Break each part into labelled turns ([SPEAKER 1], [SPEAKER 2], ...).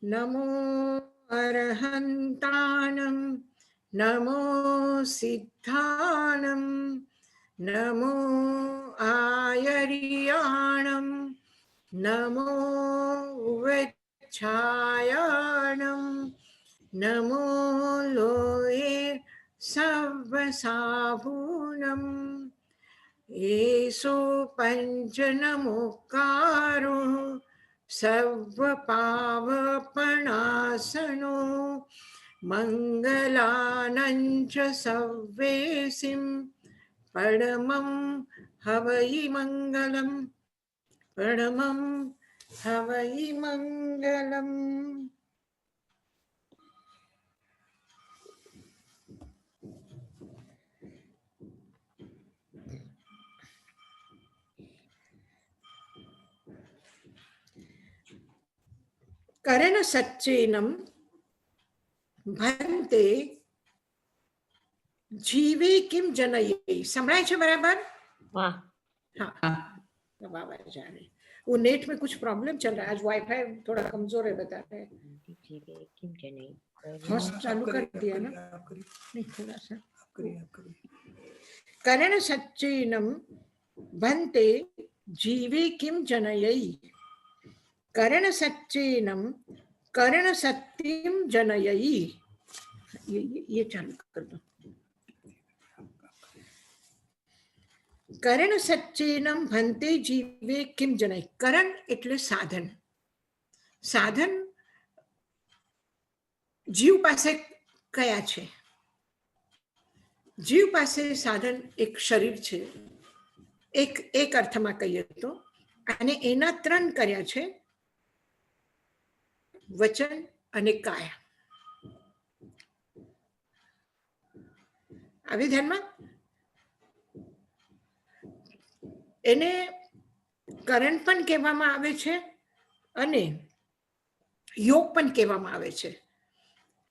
[SPEAKER 1] નમો અરહંતાણં નમો સિદ્ધાણં નમો આયર્યાણં નમો વેચ્છાયાણં નમો લોએ સર્વસાભૂનમ એસો પંચનમોકારો સર્વપાવપણાસનો મંગલાનંચ સવ્વેસિમ પરમં હવૈ મંગલમ પરમં હવૈ મંગલમ. કરણ સચ્ચેનમ ભંતે જીવે કિમ જનયે. સંભળાય છે बराबर?
[SPEAKER 2] हाँ
[SPEAKER 1] हाँ अब आवाज आ रही. वो नेट में कुछ प्रॉब्लम चल रहा है आज. वाईफाई थोड़ा कमजोर है बता रहे हैं.
[SPEAKER 2] किम जने
[SPEAKER 1] मस्त चालू कर दिया ना. नहीं थोड़ा सा करण सच्चेनम भंते जीवे किम जनयै. करण सच्चेनम करण सत्यम जनयई. ये चालू कर दो. करण सच्चेनम भंते जीवे किम जनयई. करण એટલે સાધન. સાધન જીવ પાસે કયા છે? જીવ પાસે સાધન એક શરીર છે, એક અર્થમાં કહીએ તો, અને એના ત્રણ કર્યા છે, વચન અને કાયા. આવી ધ્યાનમાં? એને કરણ પણ કહેવામાં આવે છે અને યોગ પણ કહેવામાં આવે છે.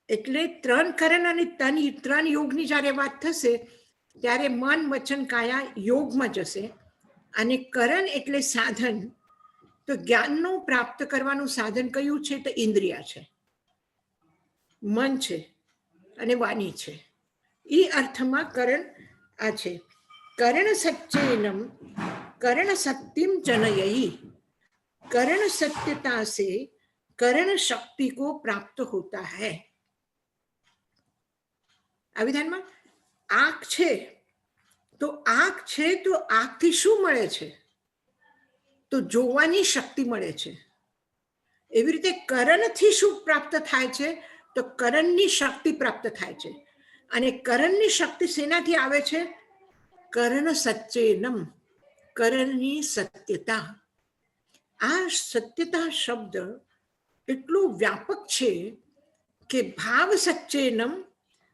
[SPEAKER 1] એટલે ત્રણ કરણ અને ત્રણ યોગની જ્યારે વાત થશે ત્યારે મન વચન કાયા યોગમાં જશે. અને કરણ એટલે સાધન. તો જ્ઞાનનું પ્રાપ્ત કરવાનું સાધન કયું છે? તો ઇન્દ્રિય છે, મન છે અને વાણી છે. એ અર્થમાં કરણ આ છે. करण सच्चेनम करण सत्यम जनयई. करण सत्यता से करण शक्ति को प्राप्त होता है. अविधाનમાં આંખ છે તો આંખથી શું મળે છે? તો જોવાની શક્તિ મળે છે. એવી રીતે કરણથી શું પ્રાપ્ત થાય છે? તો કરણની શક્તિ પ્રાપ્ત થાય છે. અને કરણની શક્તિ શેનાથી આવે છે? કરણ સચ્ચેનમ, કરણની સત્યતા. આ સત્યતા શબ્દ એટલો વ્યાપક છે કે ભાવ સચ્ચેનમ,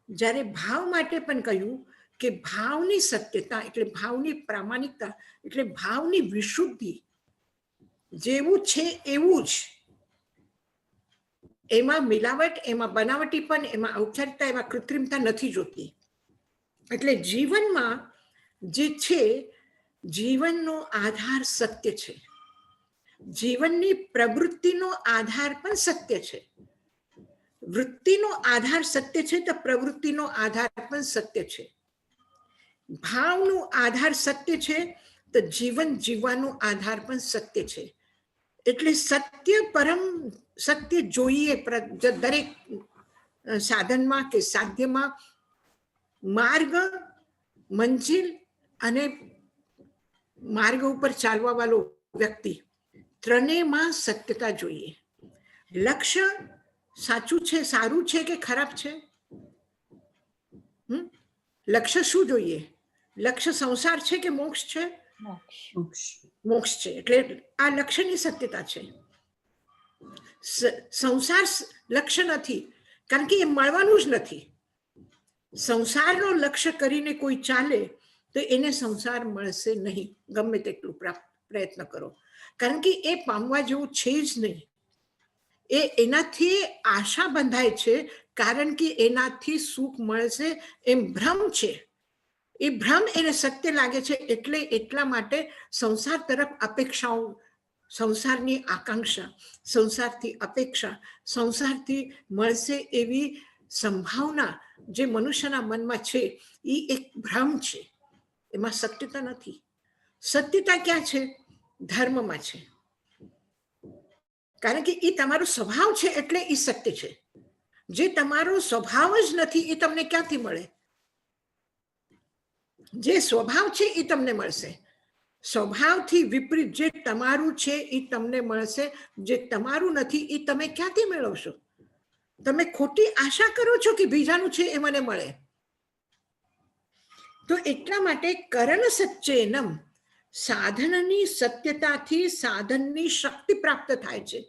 [SPEAKER 1] જ્યારે ભાવ માટે પણ કહ્યું કે ભાવની સત્યતા એટલે ભાવની પ્રામાણિકતા, એટલે ભાવની વિશુદ્ધિ. જેવું છે એવું જ, એમાં મિલાવટ, એમાં બનાવટી પણ, એમાં ઔપચારિકતા, એમાં કૃત્રિમતા નથી જોતી. એટલે જીવનમાં જે છે, જીવનનો આધાર સત્ય છે. જીવનની પ્રવૃત્તિનો આધાર પણ સત્ય છે. વૃત્તિનો આધાર સત્ય છે તો પ્રવૃત્તિનો આધાર પણ સત્ય છે. ભાવનો આધાર સત્ય છે તો જીવન જીવવાનો આધાર પણ સત્ય છે. એટલે સત્ય પરમ સત્ય જોઈએ દરેક સાધનમાં કે સાધ્યમાં. માર્ગ, મંજિલ અને માર્ગ ઉપર ચાલવા વાળો વ્યક્તિ, ત્રણેયમાં સત્યતા જોઈએ. લક્ષ્ય સાચું છે, સારું છે કે ખરાબ છે? લક્ષ્ય શું જોઈએ? લક્ષ્ય સંસાર છે કે મોક્ષ છે? મોક્ષ છે. એટલે આ લક્ષ્યની સત્યતા છે. સંસાર લક્ષ્ય નથી, કારણ કે એ મળવાનું જ નથી. સંસારનો લક્ષ્ય કરીને કોઈ ચાલે તો એને સંસાર મળશે નહીં, ગમે તેટલું પ્રયત્ન કરો, કારણ કે એ પામવા જેવું છે જ નહીં. એનાથી આશા બંધાય છે, કારણ કે એનાથી સુખ મળશે એમ ભ્રમ છે. એ ભ્રમ એને સત્ય લાગે છે, એટલે એટલા માટે સંસાર તરફ અપેક્ષાઓ સંસારની આકાંક્ષા, સંસારથી અપેક્ષા, સંસારથી મળશે એવી સંભાવના જે મનુષ્યના મનમાં છે એ એક ભ્રમ છે, એમાં સત્યતા નથી. સત્યતા ક્યાં છે? ધર્મમાં છે. કારણ કે એ તમારો સ્વભાવ છે એટલે એ સત્ય છે. જે તમારો સ્વભાવ જ નથી એ તમને ક્યાંથી મળે? જે સ્વભાવ છે એ તમને મળશે. સ્વભાવથી વિપરીત જે તમારું છે એ તમને મળશે. જે તમારું નથી એ તમે ક્યાંથી મેળવશો? તમે ખોટી આશા કરો છો કે બીજાનું છે એ મને મળે. તો એટલા માટે કરણ સચ્ચેનમ, સાધનની સત્યતાથી સાધનની શક્તિ પ્રાપ્ત થાય છે.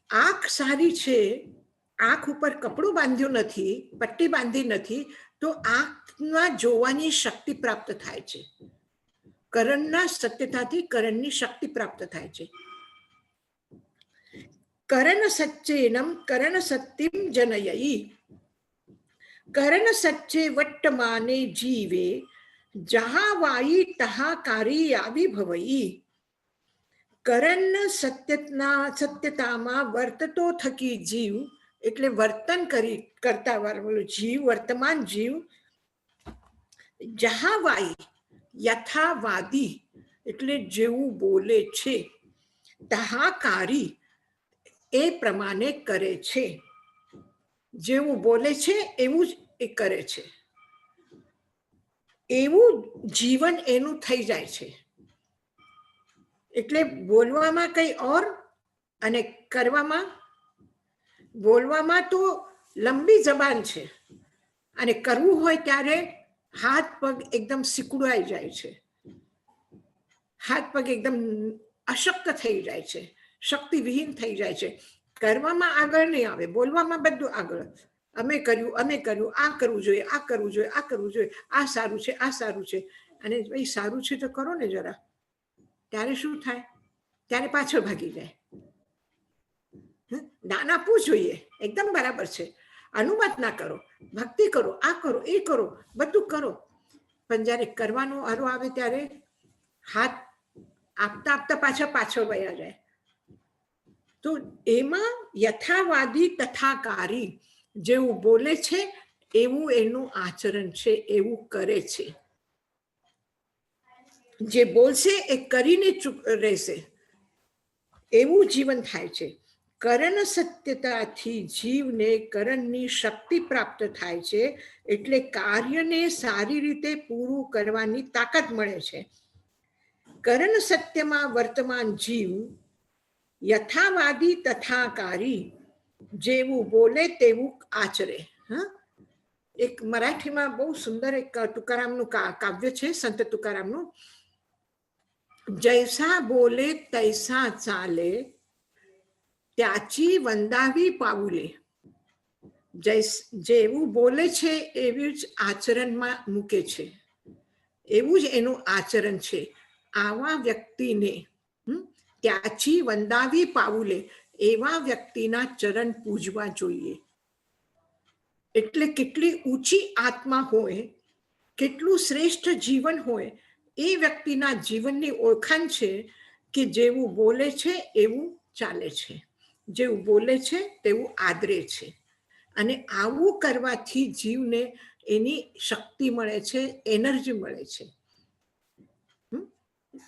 [SPEAKER 1] આંખ સારી છે, આંખ ઉપર કપડું બાંધ્યું નથી, પટ્ટી બાંધી નથી, તો આંખમાં જોવાની શક્તિ પ્રાપ્ત થાય છે. કરણના સત્યતાથી કરણની શક્તિ પ્રાપ્ત થાય છે. કરણ સચ્ચેનમ કરણ સત્યમ જનયઈ, કરણ સચ્ચે વર્તમાને જીવે જહા વાઈ તહા કારી આવિર્ભવઈ. કરણ સત્યતામાં વર્તતો થકી જીવ, એટલે વર્તન કરતા જીવ, વર્તમાન જીવ, જહાવાઈ યથાવાદી એટલે જેવું બોલે છે, તહાકારી એ પ્રમાણે કરે છે. જેવું બોલે છે એવું જ એ કરે છે. એવું જીવન એનું થઈ જાય છે. એટલે બોલવામાં કઈ ઓર અને કરવામાં, બોલવામાં તો લંબી જબાન છે અને કરવું હોય ત્યારે હાથ પગ એકદમ સિકુડાઈ જાય છે, હાથ પગ એકદમ અશક્ત થઈ જાય છે, શક્તિવિહીન થઈ જાય છે. કરવામાં આગળ નહીં આવે, બોલવામાં બધું આગળ. અમે કર્યું, આ કરવું જોઈએ, આ કરવું જોઈએ, આ કરવું જોઈએ, આ સારું છે, આ સારું છે. અને ભાઈ સારું છે તો કરો ને જરા. ત્યારે શું થાય? ત્યારે પાછળ ભાગી જાય. દાન આપવું જોઈએ, એકદમ બરાબર છે, અનુમત ના કરો, ભક્તિ કરો, આ કરો, એ કરો, બધું કરો. પણ જયારે કરવાનો વારો આવે ત્યારે હાથ આપતા આપતા પાછળ વયા જાય. તો એમાં યથાવાદી તથાકારી, જેવું બોલે છે એવું એનું આચરણ છે, એવું કરે છે. જે બોલશે એ કરીને રહેશે, એવું જીવન થાય છે. કરણ સત્યતાથી જીવને કરણની શક્તિ પ્રાપ્ત થાય છે, એટલે કાર્યને સારી રીતે પૂરું કરવાની તાકાત મળે છે. કરણ સત્યમાં વર્તમાન જીવ યથાવાદી તથાકારી, જેવું બોલે તેવું આચરે. એક મરાઠીમાં બહુ સુંદર એક તુકારામનું કાવ્ય છે, સંત તુકારામનું. જૈસા બોલે તૈસા ચાલે, ત્યાચી વંદાવી પાઉલે. જેવું બોલે છે એવું જ આચરણમાં મૂકે છે, એવું જ એનું આચરણ છે. આવા વ્યક્તિને ત્યાચી વંદાવી પાઉલે, એવા વ્યક્તિના ચરણ પૂજવા જોઈએ. એટલે કેટલી ઊંચી આત્મા હોય, કેટલું શ્રેષ્ઠ જીવન હોય, એ વ્યક્તિના જીવનની ઓળખાણ છે કે જેવું બોલે છે એવું ચાલે છે, જેવું બોલે છે તેવું આદરે છે. અને આવું કરવાથી જીવને એની શક્તિ મળે છે, એનર્જી મળે છે.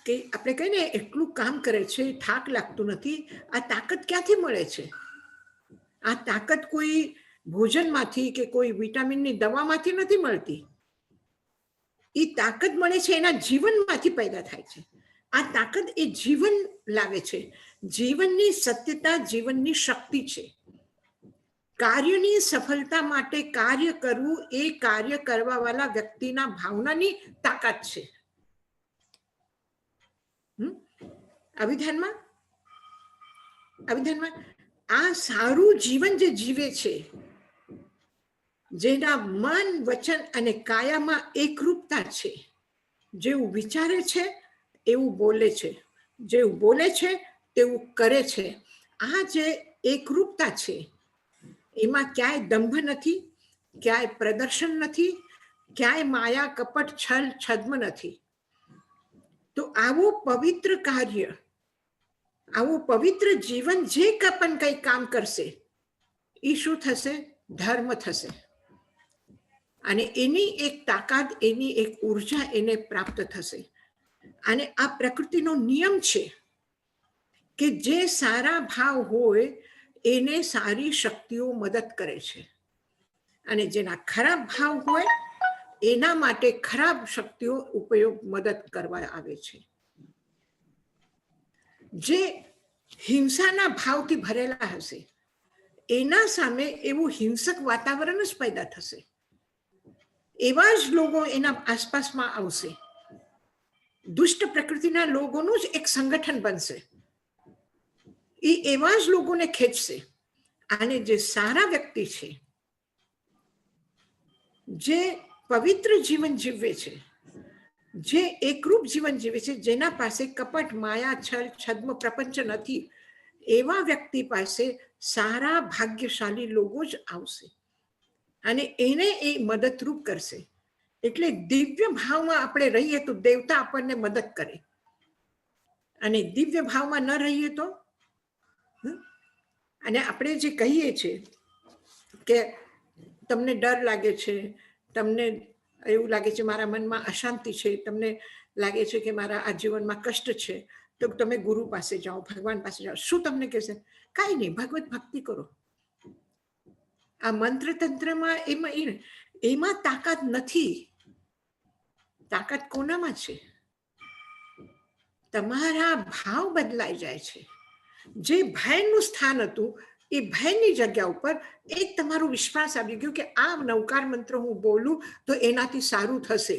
[SPEAKER 1] કે આપણે કહીએ ને એટલું કામ કરે છે, થાક લાગતું નથી. આ તાકાત ક્યાંથી મળે છે? આ તાકાત કોઈ ભોજનમાંથી કે કોઈ વિટામિનની દવામાંથી નથી મળતી. એ તાકાત મળે છે એના જીવનમાંથી પેદા થાય છે. આ તાકાત એ જીવન લાવે છે. જીવનની સત્યતા જીવનની શક્તિ છે. કાર્યની સફળતા માટે કાર્ય કરવું એ કાર્ય કરવા વાળા વ્યક્તિના ભાવનાની તાકાત છે. અભિધાનમાં આ સારું જીવન જે જીવે છે, જેના મન, વચન અને કાયામાં એકરૂપતા છે, જેવું વિચારે છે એવું બોલે છે, જેવું બોલે છે તેવું કરે છે, આ જે એકરૂપતા છે એમાં ક્યાંય દંભ નથી, ક્યાંય પ્રદર્શન નથી, ક્યાંય માયા કપટ છલ છદ્મ નથી. તો આવું પવિત્ર કાર્ય, આવું પવિત્ર જીવન જે પણ કંઈ કામ કરશે એ શું થશે? ધર્મ થશે. અને એની એક તાકાત, એની એક ઉર્જા એને પ્રાપ્ત થશે. અને આ પ્રકૃતિનો નિયમ છે કે જે સારા ભાવ હોય એને સારી શક્તિઓ મદદ કરે છે, અને જેના ખરાબ ભાવ હોય એના માટે ખરાબ શક્તિઓ ઉપયોગ મદદ કરવા આવે છે. જે હિંસાના ભાવથી ભરેલા હશે એના સામે એવું હિંસક વાતાવરણ જ પેદા થશે. એવા જ લોકો એના આસપાસમાં આવશે. દુષ્ટ પ્રકૃતિના લોકોનું જ એક સંગઠન બનશે. એ એવા જ લોકોને ખેંચશે. અને જે સારા વ્યક્તિ છે, જે પવિત્ર જીવન જીવે છે, જે એકરૂપ જીવન જીવે છે, જેના પાસે કપટ, માયા, છલ, છદ્મ, પ્રપંચ નથી, એવા વ્યક્તિ પાસે સારા ભાગ્યશાળી લોકો જ આવશે અને એને એ મદદરૂપ કરશે. એટલે દિવ્ય ભાવમાં આપણે રહીએ તો દેવતા આપણને મદદ કરે, અને દિવ્ય ભાવમાં ન રહીએ તો, અને આપણે જે કહીએ છીએ કે તમને ડર લાગે છે, તમને એવું લાગે છે મારા મનમાં અશાંતિ છે, તમને લાગે છે કે મારા આ જીવનમાં કષ્ટ છે, તો તમે ગુરુ પાસે જાઓ, ભગવાન પાસે જાઓ. શું તમને કહેશે? કાંઈ નહીં, ભગવત ભક્તિ કરો. આ મંત્ર તંત્રમાં એમાં તાકાત નથી. તાકાત કોનામાં છે? તમારા ભાવ બદલાઈ જાય છે. જે ભયનું સ્થાન હતું એ ભયની જગ્યા ઉપર એક તમારો વિશ્વાસ આવી ગયો કે આ નવકાર મંત્ર હું બોલું તો એનાથી સારું થશે.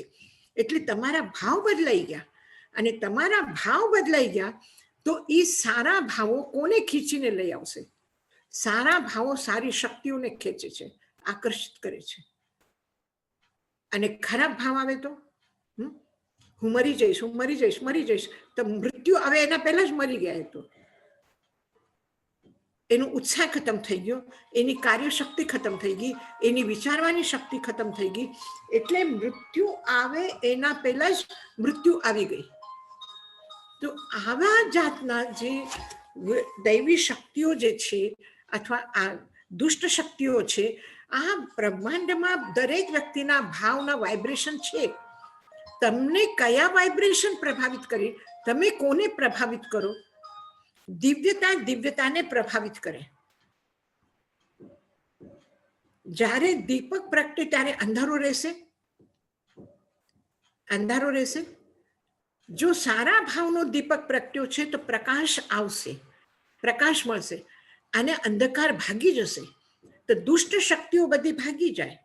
[SPEAKER 1] એટલે તમારા ભાવ બદલાઈ ગયા, અને તમારા ભાવ બદલાઈ ગયા તો એ સારા ભાવો કોને ખીચીને લઈ આવશે? સારા ભાવો સારી શક્તિઓને ખેંચે છે, આકર્ષિત કરે છે. અને ખરાબ ભાવ આવે તો હું મરી જઈશ, હું મરી જઈશ, મરી જઈશ, તો મૃત્યુ આવે એના પહેલા જ મરી ગયા. તો એનો ઉત્સાહ ખતમ થઈ ગયો, એની કાર્યશક્તિ ખતમ થઈ ગઈ, એની વિચારવાની શક્તિ ખતમ થઈ ગઈ. એટલે મૃત્યુ આવે એના પહેલા જ મૃત્યુ આવી ગઈ. તો આવા જાતના જે દૈવી શક્તિઓ જે છે, અથવા આ દુષ્ટ શક્તિઓ છે, આ બ્રહ્માંડમાં દરેક વ્યક્તિના ભાવના વાઇબ્રેશન છે. તમને કયા વાઇબ્રેશન પ્રભાવિત કરી? તમે કોને પ્રભાવિત કરો? દિવ્યતા દિવ્યતાને પ્રભાવિત કરે. જ્યારે દીપક પ્રગટે ત્યારે અંધારો રહેશે? અંધારો રહેશે. જો સારા ભાવનો દીપક પ્રગટ્યો છે તો પ્રકાશ આવશે, પ્રકાશ મળશે, અને અંધકાર ભાગી જશે. તો દુષ્ટ શક્તિઓ બધી ભાગી જાય,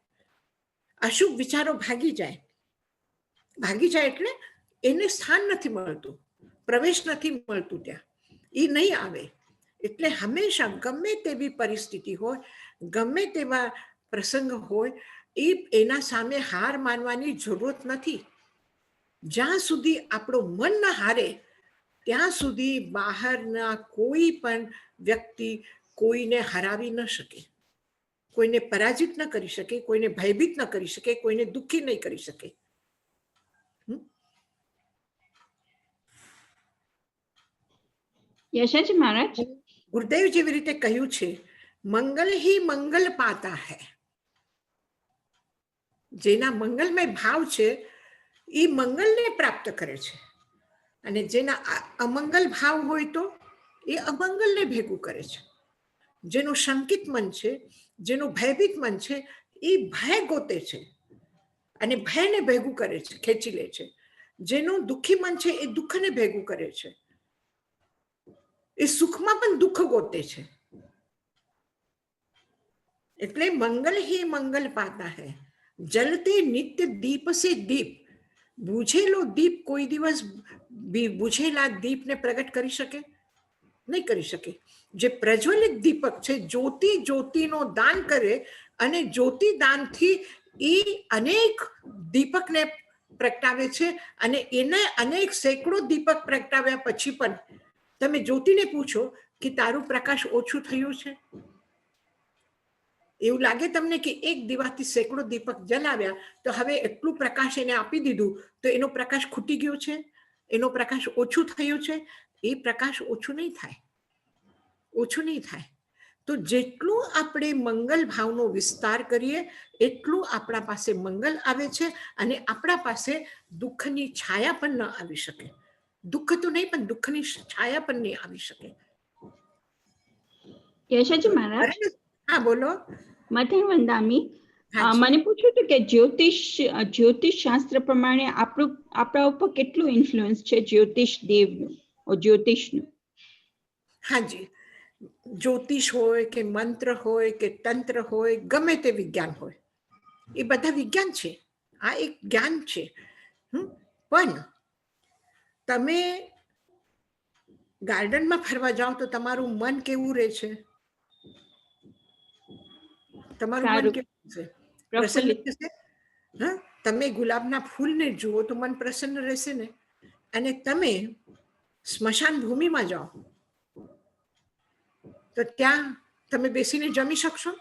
[SPEAKER 1] અશુભ વિચારો ભાગી જાય. ભાગી જાય એટલે એને સ્થાન નથી મળતું, પ્રવેશ નથી મળતું, ત્યાં એ નહીં આવે. એટલે હંમેશા ગમે તેવી પરિસ્થિતિ હોય, ગમે તેવા પ્રસંગ હોય, એના સામે હાર માનવાની જરૂરત નથી. જ્યાં સુધી આપણો મન ન હારે ત્યાં સુધી બહારના કોઈ પણ વ્યક્તિ કોઈને હરાવી ન શકે, કોઈને પરાજિત ન કરી શકે, કોઈને ભયભીત ન કરી શકે, કોઈને દુઃખી નહીં કરી શકે.
[SPEAKER 3] યશાજી મહારાજ,
[SPEAKER 1] ગુરુદેવ જેવી રીતે કહ્યું છે, મંગલ હી મંગલ પાતા હૈ. જેના મંગલમય ભાવ છે એ મંગલને પ્રાપ્ત કરે છે, અને જેના અમંગલ ભાવ હોય તો એ અમંગલને ભેગું કરે છે. જેનું શંકિત મન છે, જેનું ભયભીત મન છે, એ ભય ગોતે છે અને ભયને ભેગું કરે છે, ખેંચી લે છે. જેનું દુઃખી મન છે એ દુઃખને ભેગું કરે છે, એ સુખમાં પણ દુઃખ ગોતે છે. એટલે મંગલ હી મંગલ પાતા હૈ. જલતે નિત્ય દીપ સે દીપ. બુઝેલો દીપ કોઈ દિવસ બુઝેલા દીપને પ્રગટ કરી શકે? નહીં કરી શકે. જે પ્રજ્વલિત દીપક છે, જ્યોતિ જ્યોતિનો દાન કરે, અને જ્યોતિ દાનથી એ અનેક દીપકને પ્રગટાવે છે, અને એને અનેક સેંકડો દીપક પ્રગટાવ્યા પછી પણ તમે જ્યોતિને પૂછો કે તારું પ્રકાશ ઓછું થયું છે? એવું લાગે તમને કે એક દીવાથી સેંકડો દીપક જલાવ્યા તો હવે એટલું પ્રકાશ એને આપી દીધું તો એનો પ્રકાશ ખૂટી ગયો છે? એનો પ્રકાશ ઓછું થયું છે, એ પ્રકાશ ઓછું નહીં થાય. તો જેટલું આપણે મંગલ ભાવનો વિસ્તાર કરીએ એટલું આપણા પાસે મંગલ આવે છે, અને આપણા પાસે દુઃખની છાયા પણ ન આવી શકે. દુઃખ તો નહીં, પણ દુઃખની છાયા પણ નહીં આવી શકે.
[SPEAKER 3] યશાજી મહારાજ,
[SPEAKER 1] હા બોલો.
[SPEAKER 3] મધ્ય વંદામી, મને પૂછ્યું હતું કે જ્યોતિષ શાસ્ત્ર પ્રમાણે આપણા ઉપર કેટલું ઇન્ફ્લુઅન્સ છે જ્યોતિષ દેવનું, જ્યોતિષનું?
[SPEAKER 1] હાજી, જ્યોતિષ હોય કે મંત્ર હોય કે તંત્ર હોય, ગમે તે વિજ્ઞાન હોય, એ બધા વિજ્ઞાન છે. આ એક જ્ઞાન છે. પણ તમે ગાર્ડનમાં ફરવા જાઓ તો તમારું મન કેવું રહે છે? તમારું મન કેવું છે? પ્રસન્ન થશે. તમે ગુલાબના ફૂલને જુઓ તો મન પ્રસન્ન રહેશે ને. અને તમે સ્મશાન ભૂમિમાં જાઓ તો ત્યાં તમે બેસીને જમી શકશો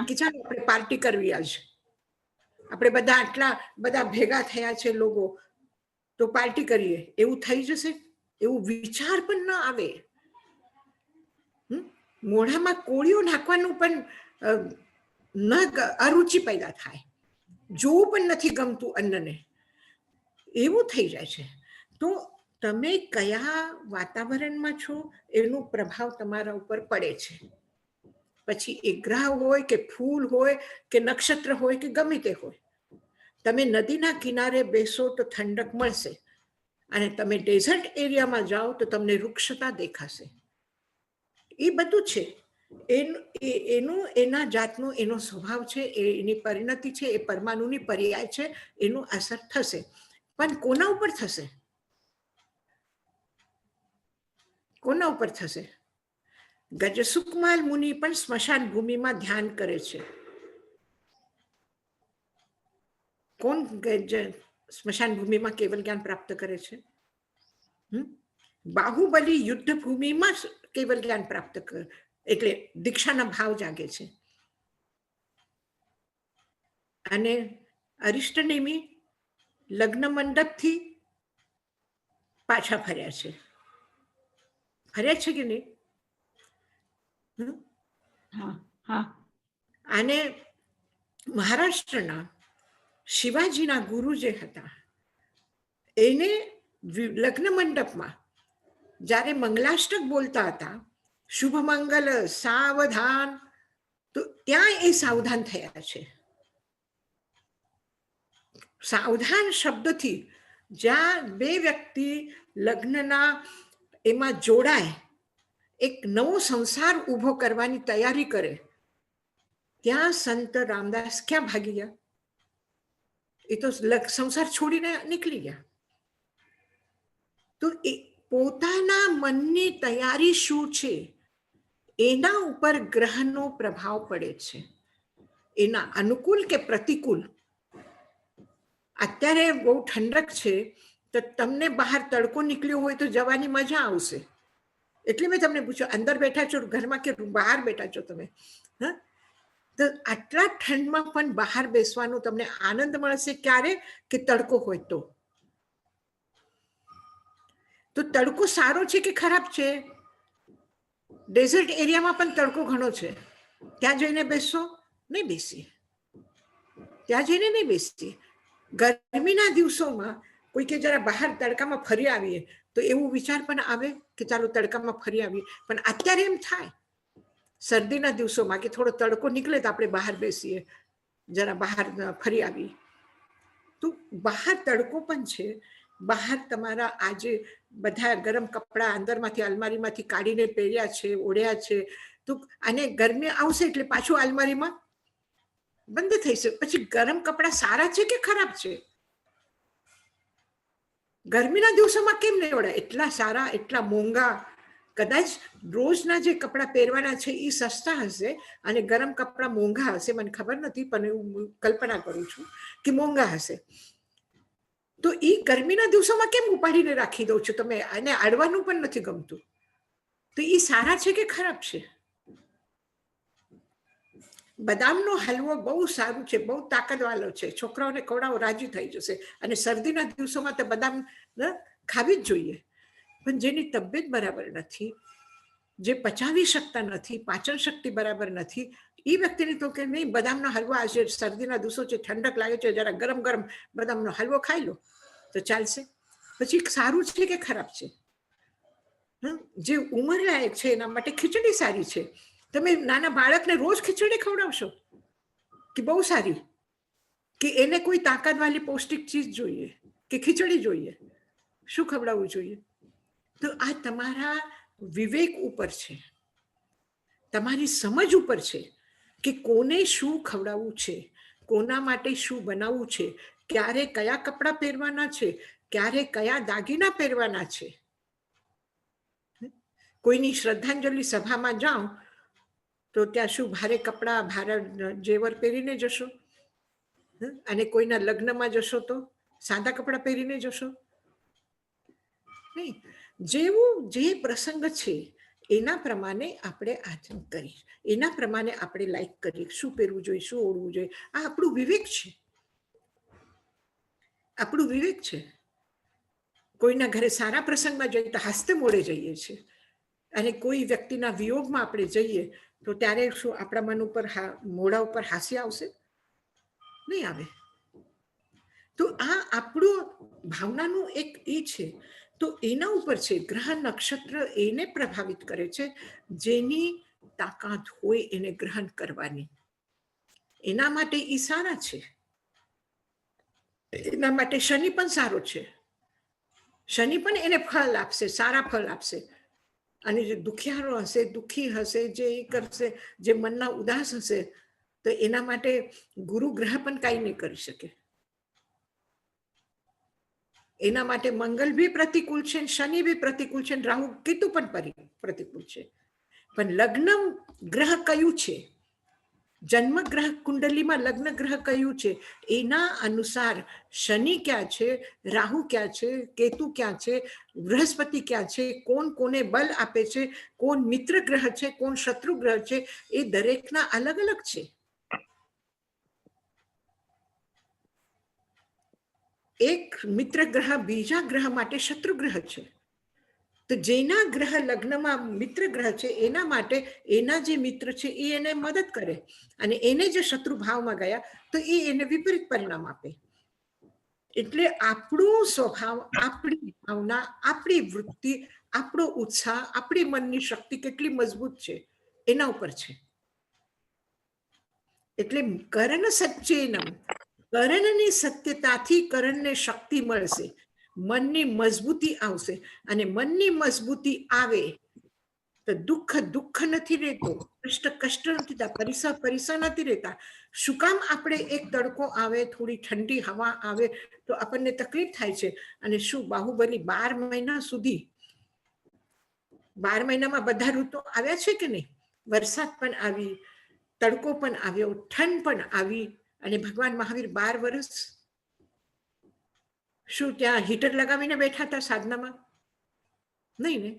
[SPEAKER 1] કે ચાલો આપણે પાર્ટી કરવી, આજ આપણે બધા આટલા બધા ભેગા થયા છે લોકો, તો પાર્ટી કરીએ, એવું થઈ જશે? એવું વિચાર પણ ન આવે. મોઢામાં કોળીઓ નાખવાનું પણ અરુચિ પેદા થાય, જોવું પણ નથી ગમતું અન્નને, એવું થઈ જાય છે. તો તમે કયા વાતાવરણમાં છો એનો પ્રભાવ તમારા ઉપર પડે છે. પછી એ ગ્રહ હોય કે ફૂલ હોય કે નક્ષત્ર હોય કે ગમે તે હોય, તમે નદીના કિનારે બેસો તો ઠંડક મળશે, અને તમે ડેઝર્ટ એરિયામાં જાઓ તો તમને વૃક્ષતા દેખાશે. એ બધું છે. એના જાતનો એનો સ્વભાવ છે, એની પરિણતિ છે, એ પરમાણુની પર્યાય છે, એનું અસર થશે. પણ કોના ઉપર થશે? કોના ઉપર થશે? ગજસુકમાલ મુનિ પણ સ્મશાન ભૂમિમાં ધ્યાન કરે છે. કોણ સ્મશાન ભૂમિમાં કેવલ જ્ઞાન પ્રાપ્ત કરે છે? બાહુબલી યુદ્ધ ભૂમિમાં કેવલ જ્ઞાન પ્રાપ્ત કરે, એટલે દીક્ષાના ભાવ જાગે છે. અને અરિષ્ટનેમી લગ્ન મંડપથી પાછા ફર્યા છે. ફર્યા છે કે નહીં? અને મહારાષ્ટ્રના શિવાજીના ગુરુ જે હતા, એને લગ્ન મંડપમાં જ્યારે મંગલાષ્ટક બોલતા હતા, શુભ મંગલ સાવધાન, તો ત્યાં એ સાવધાન થયા છે. સાવધાન શબ્દથી જ્યાં બે વ્યક્તિ લગ્નના એમાં જોડાય, એક નવો સંસાર ઉભો કરવાની તૈયારી કરે, ત્યાં સંત રામદાસ ક્યાં ભાગી ગયા? એ તો સંસાર છોડીને નીકળી ગયા. તો એ પોતાના મનની તૈયારી શું છે એના ઉપર ગ્રહનો પ્રભાવ પડે છે, એના અનુકૂળ કે પ્રતિકૂળ. અત્યારે બહુ ઠંડક છે, તો તમને બહાર તડકો નીકળ્યો હોય તો જવાની મજા આવશે. એટલે મેં તમને પૂછ્યું, અંદર બેઠા છો ઘરમાં કે બહાર બેઠા છો તમે? તો આટલા ઠંડમાં પણ બહાર બેસવાનો તમને આનંદ મળશે. ક્યારે? કે તડકો હોય તો. તો તડકો સારો છે કે ખરાબ છે? ડેઝર્ટ એરિયામાં પણ તડકો ઘણો છે, ત્યાં જઈને બેસો? નહીં બેસીએ. ત્યાં જઈને નહીં બેસીએ. ગરમીના દિવસોમાં કોઈ કે જરા બહાર તડકામાં ફરી આવીએ તો એવું વિચાર પણ આવે કે ચાલો તડકામાં ફરી આવીએ. પણ અત્યારે એમ થાય શરદીના દિવસોમાં કે થોડો તડકો નીકળે તો આપણે બહાર બેસીએ, જરા બહાર ફરી આવીએ. તો બહાર તડકો પણ છે. બહાર તમારા આજે બધા ગરમ કપડા અંદરમાંથી અલમારીમાંથી કાઢીને પહેર્યા છે, ઓઢ્યા છે, તો આને ગરમી આવશે એટલે પાછું અલમારીમાં બંધ થઈ છે. પછી ગરમ કપડા સારા છે કે ખરાબ છે? ગરમીના દિવસોમાં કેમ નહીં ઓઢાય? એટલા સારા, એટલા મોંઘા. કદાચ રોજના જે કપડા પહેરવાના છે એ સસ્તા હશે અને ગરમ કપડા મોંઘા હશે, મને ખબર નથી, પણ હું કલ્પના કરું છું કે મોંઘા હશે. તો એ ગરમીના દિવસોમાં કેમ ઉપાડીને રાખી દો છો તમે? એને અડવાનું પણ નથી ગમતું. તો એ સારા છે કે ખરાબ છે? બદામનો હલવો બહુ સારું છે, બહુ તાકાતવાળો છે, છોકરાઓને ખવડાવો રાજી થઈ જશે. અને શરદીના દિવસોમાં તો બદામ ખાવી જ જોઈએ. પણ જેની તબિયત બરાબર નથી, જે પચાવી શકતા નથી, પાચન શક્તિ બરાબર નથી, એ વ્યક્તિને તો કે નહીં બદામનો હલવો, આજે શરદીના દિવસો છે, ઠંડક લાગે છે, જરા ગરમ ગરમ બદામનો હલવો ખાઈ લો તો ચાલશે. પછી સારું છે કે ખરાબ છે? જે ઉંમર લાયક છે એના માટે ખીચડી સારી છે. તમે નાના બાળકને રોજ ખીચડી ખવડાવશો કે બહુ સારી, કે એને કોઈ તાકાતવાળી પૌષ્ટિક ચીજ જોઈએ કે ખીચડી જોઈએ? શું ખવડાવવું જોઈએ? તો આ તમારા વિવેક ઉપર છે, તમારી સમજ ઉપર છે કે કોને શું ખવડાવવું છે, કોના માટે શું બનાવવું છે, ક્યારે કયા કપડાં પહેરવાના છે, ક્યારે કયા દાગીના પહેરવાના છે. કોઈની શ્રદ્ધાંજલિ સભામાં જાઓ તો ત્યાં શું ભારે કપડાં, ભારે જેવર પહેરીને જશો? અને કોઈના લગ્નમાં જશો તો સાદા કપડાં પહેરીને જશો? નહીં. જેવું જે પ્રસંગ છે એના પ્રમાણે આપણે આચરણ કરીએ, એના પ્રમાણે આપણે લાઈક કરીએ, શું પહેરવું જોઈએ, શું ઓઢવું જોઈએ. આ આપણું વિવેક છે, આપણું વિવેક છે. કોઈના ઘરે સારા પ્રસંગમાં જઈએ તો હાસ્તે મોડે જઈએ છીએ, અને કોઈ વ્યક્તિના વિયોગમાં આપણે જઈએ તો ત્યારે શું આપણા મન ઉપર મોઢા ઉપર હાસ્ય આવશે? નહીં આવે. તો આ આપણું ભાવનાનું એક એ છે. તો એના ઉપર છે, ગ્રહ નક્ષત્ર એને પ્રભાવિત કરે છે, જેની તાકાત હોય એને ગ્રહણ કરવાની. એના માટે એ સારા છે. એના માટે શનિ પણ સારો છે. શનિ પણ એને ફળ આપશે, સારા ફળ આપશે. અને જે દુખિયારો હશે, દુઃખી હશે, જે એ કરશે, જે મનના ઉદાસ હશે, તો એના માટે ગુરુ ગ્રહ પણ કાંઈ નહીં કરી શકે. એના માટે મંગલ બી પ્રતિકૂળ છે, શનિ બી પ્રતિકૂળ છે, રાહુ કેતુ પણ પ્રતિકૂળ છે. પણ લગ્ન ગ્રહ કયું છે, જન્મ ગ્રહ કુંડલીમાં લગ્ન ગ્રહ કયું છે, એના અનુસાર શનિ ક્યાં છે, રાહુ ક્યાં છે, કેતુ ક્યાં છે, બૃહસ્પતિ ક્યાં છે, કોણ કોને બલ આપે છે, કોણ મિત્ર ગ્રહ છે, કોણ શત્રુ ગ્રહ છે, એ દરેકના અલગ અલગ છે. એક મિત્ર ગ્રહ બીજા ગ્રહ માટે શત્રુ ગ્રહ છે. તો જેના ગ્રહ લગ્નમાં મિત્ર ગ્રહ છે એના માટે એના જે મિત્ર છે એ એને મદદ કરે, અને એને જે શત્રુ ભાવમાં ગયા તો એ એને વિપરીત પરિણામ આપે. એટલે આપણું સ્વભાવ, આપણી ભાવના, આપણી વૃત્તિ, આપણો ઉત્સાહ, આપણી મનની શક્તિ કેટલી મજબૂત છે એના ઉપર છે. એટલે કર્ણ સચ્ચેનમ, કર્ણની સત્યતાથી કર્ણને શક્તિ મળશે, મનની મજબૂતી આવશે. અને મનની મજબૂતી આવે તો દુઃખ નથી રહેતો, કષ્ટ નથી થતા, પરીસા નથી રહેતા. શું કામ? આપણે એક તડકો આવે, થોડી ઠંડી હવા આવે તો આપણને તકલીફ થાય છે. અને શું બાહુબલી 12 મહિના સુધી, 12 મહિનામાં બધા ઋતુ આવ્યા છે કે નહીં? વરસાદ પણ આવી, તડકો પણ આવ્યો, ઠંડ પણ આવી, અને ભગવાન મહાવીર 12 વર્ષ શું ત્યાં હીટર લગાવીને બેઠા હતા સાધનામાં? નહીં ને.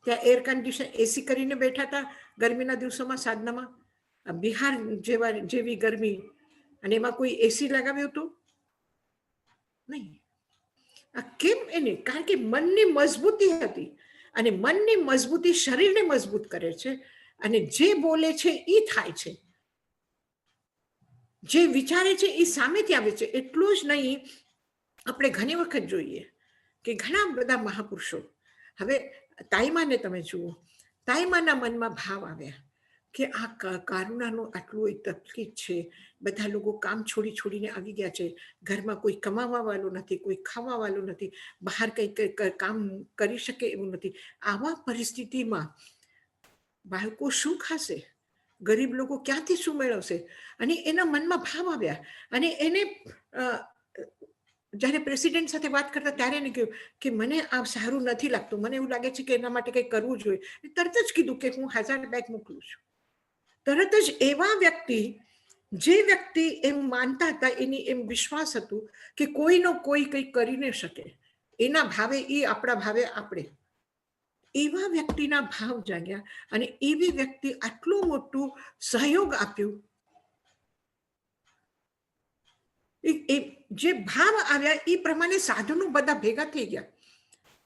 [SPEAKER 1] ત્યાં એર કન્ડિશન, એસી કરીને બેઠા હતા ગરમીના દિવસોમાં સાધનામાં. બિહાર જેવી ગરમી, અને એમાં કોઈ એસી લગાવ્યું હતું? નહીં. આ કેમ? એને કારણ કે મનની મજબૂતી હતી, અને મનની મજબૂતી શરીરને મજબૂત કરે છે, અને જે બોલે છે એ થાય છે, જે વિચારે છે એ સામેથી આવે છે. એટલું જ નહીં, આપણે ઘણી વખત જોઈએ કે ઘણા બધા મહાપુરુષો, હવે તાઈમાને તમે જુઓ, તાઈમાના મનમાં ભાવ આવ્યા કે આ કારુણાનું આટલું એક તકલીફ છે, બધા લોકો કામ છોડીને આવી ગયા છે, ઘરમાં કોઈ કમાવા વાળું નથી, કોઈ ખાવા વાળું નથી, બહાર કંઈ કામ કરી શકે એવું નથી. આવા પરિસ્થિતિમાં બાળકો શું ખાશે? ગરીબ લોકો ક્યાંથી શું મેળવશે? અને એના મનમાં ભાવ આવ્યા, અને એને જ્યારે પ્રેસિડેન્ટ સાથે વાત કરતા ત્યારે એને કહ્યું કે મને આ સારું નથી લાગતું, મને એવું લાગે છે કે એના માટે કંઈ કરવું જોઈએ. તરત જ કીધું કે હું 1000 બેગ મોકલું છું. તરત જ એવા વ્યક્તિ, જે વ્યક્તિ એમ માનતા હતા, એની એમ વિશ્વાસ હતું કે કોઈનો કોઈ કંઈ કરી ન શકે, એના ભાવે એ, આપણા ભાવે આપણે, એવા વ્યક્તિના ભાવ જાગ્યા અને એવી વ્યક્તિ આટલું મોટું સહયોગ આપ્યું. જે ભાવ આવ્યા એ પ્રમાણે સાધનો બધા ભેગા થઈ ગયા.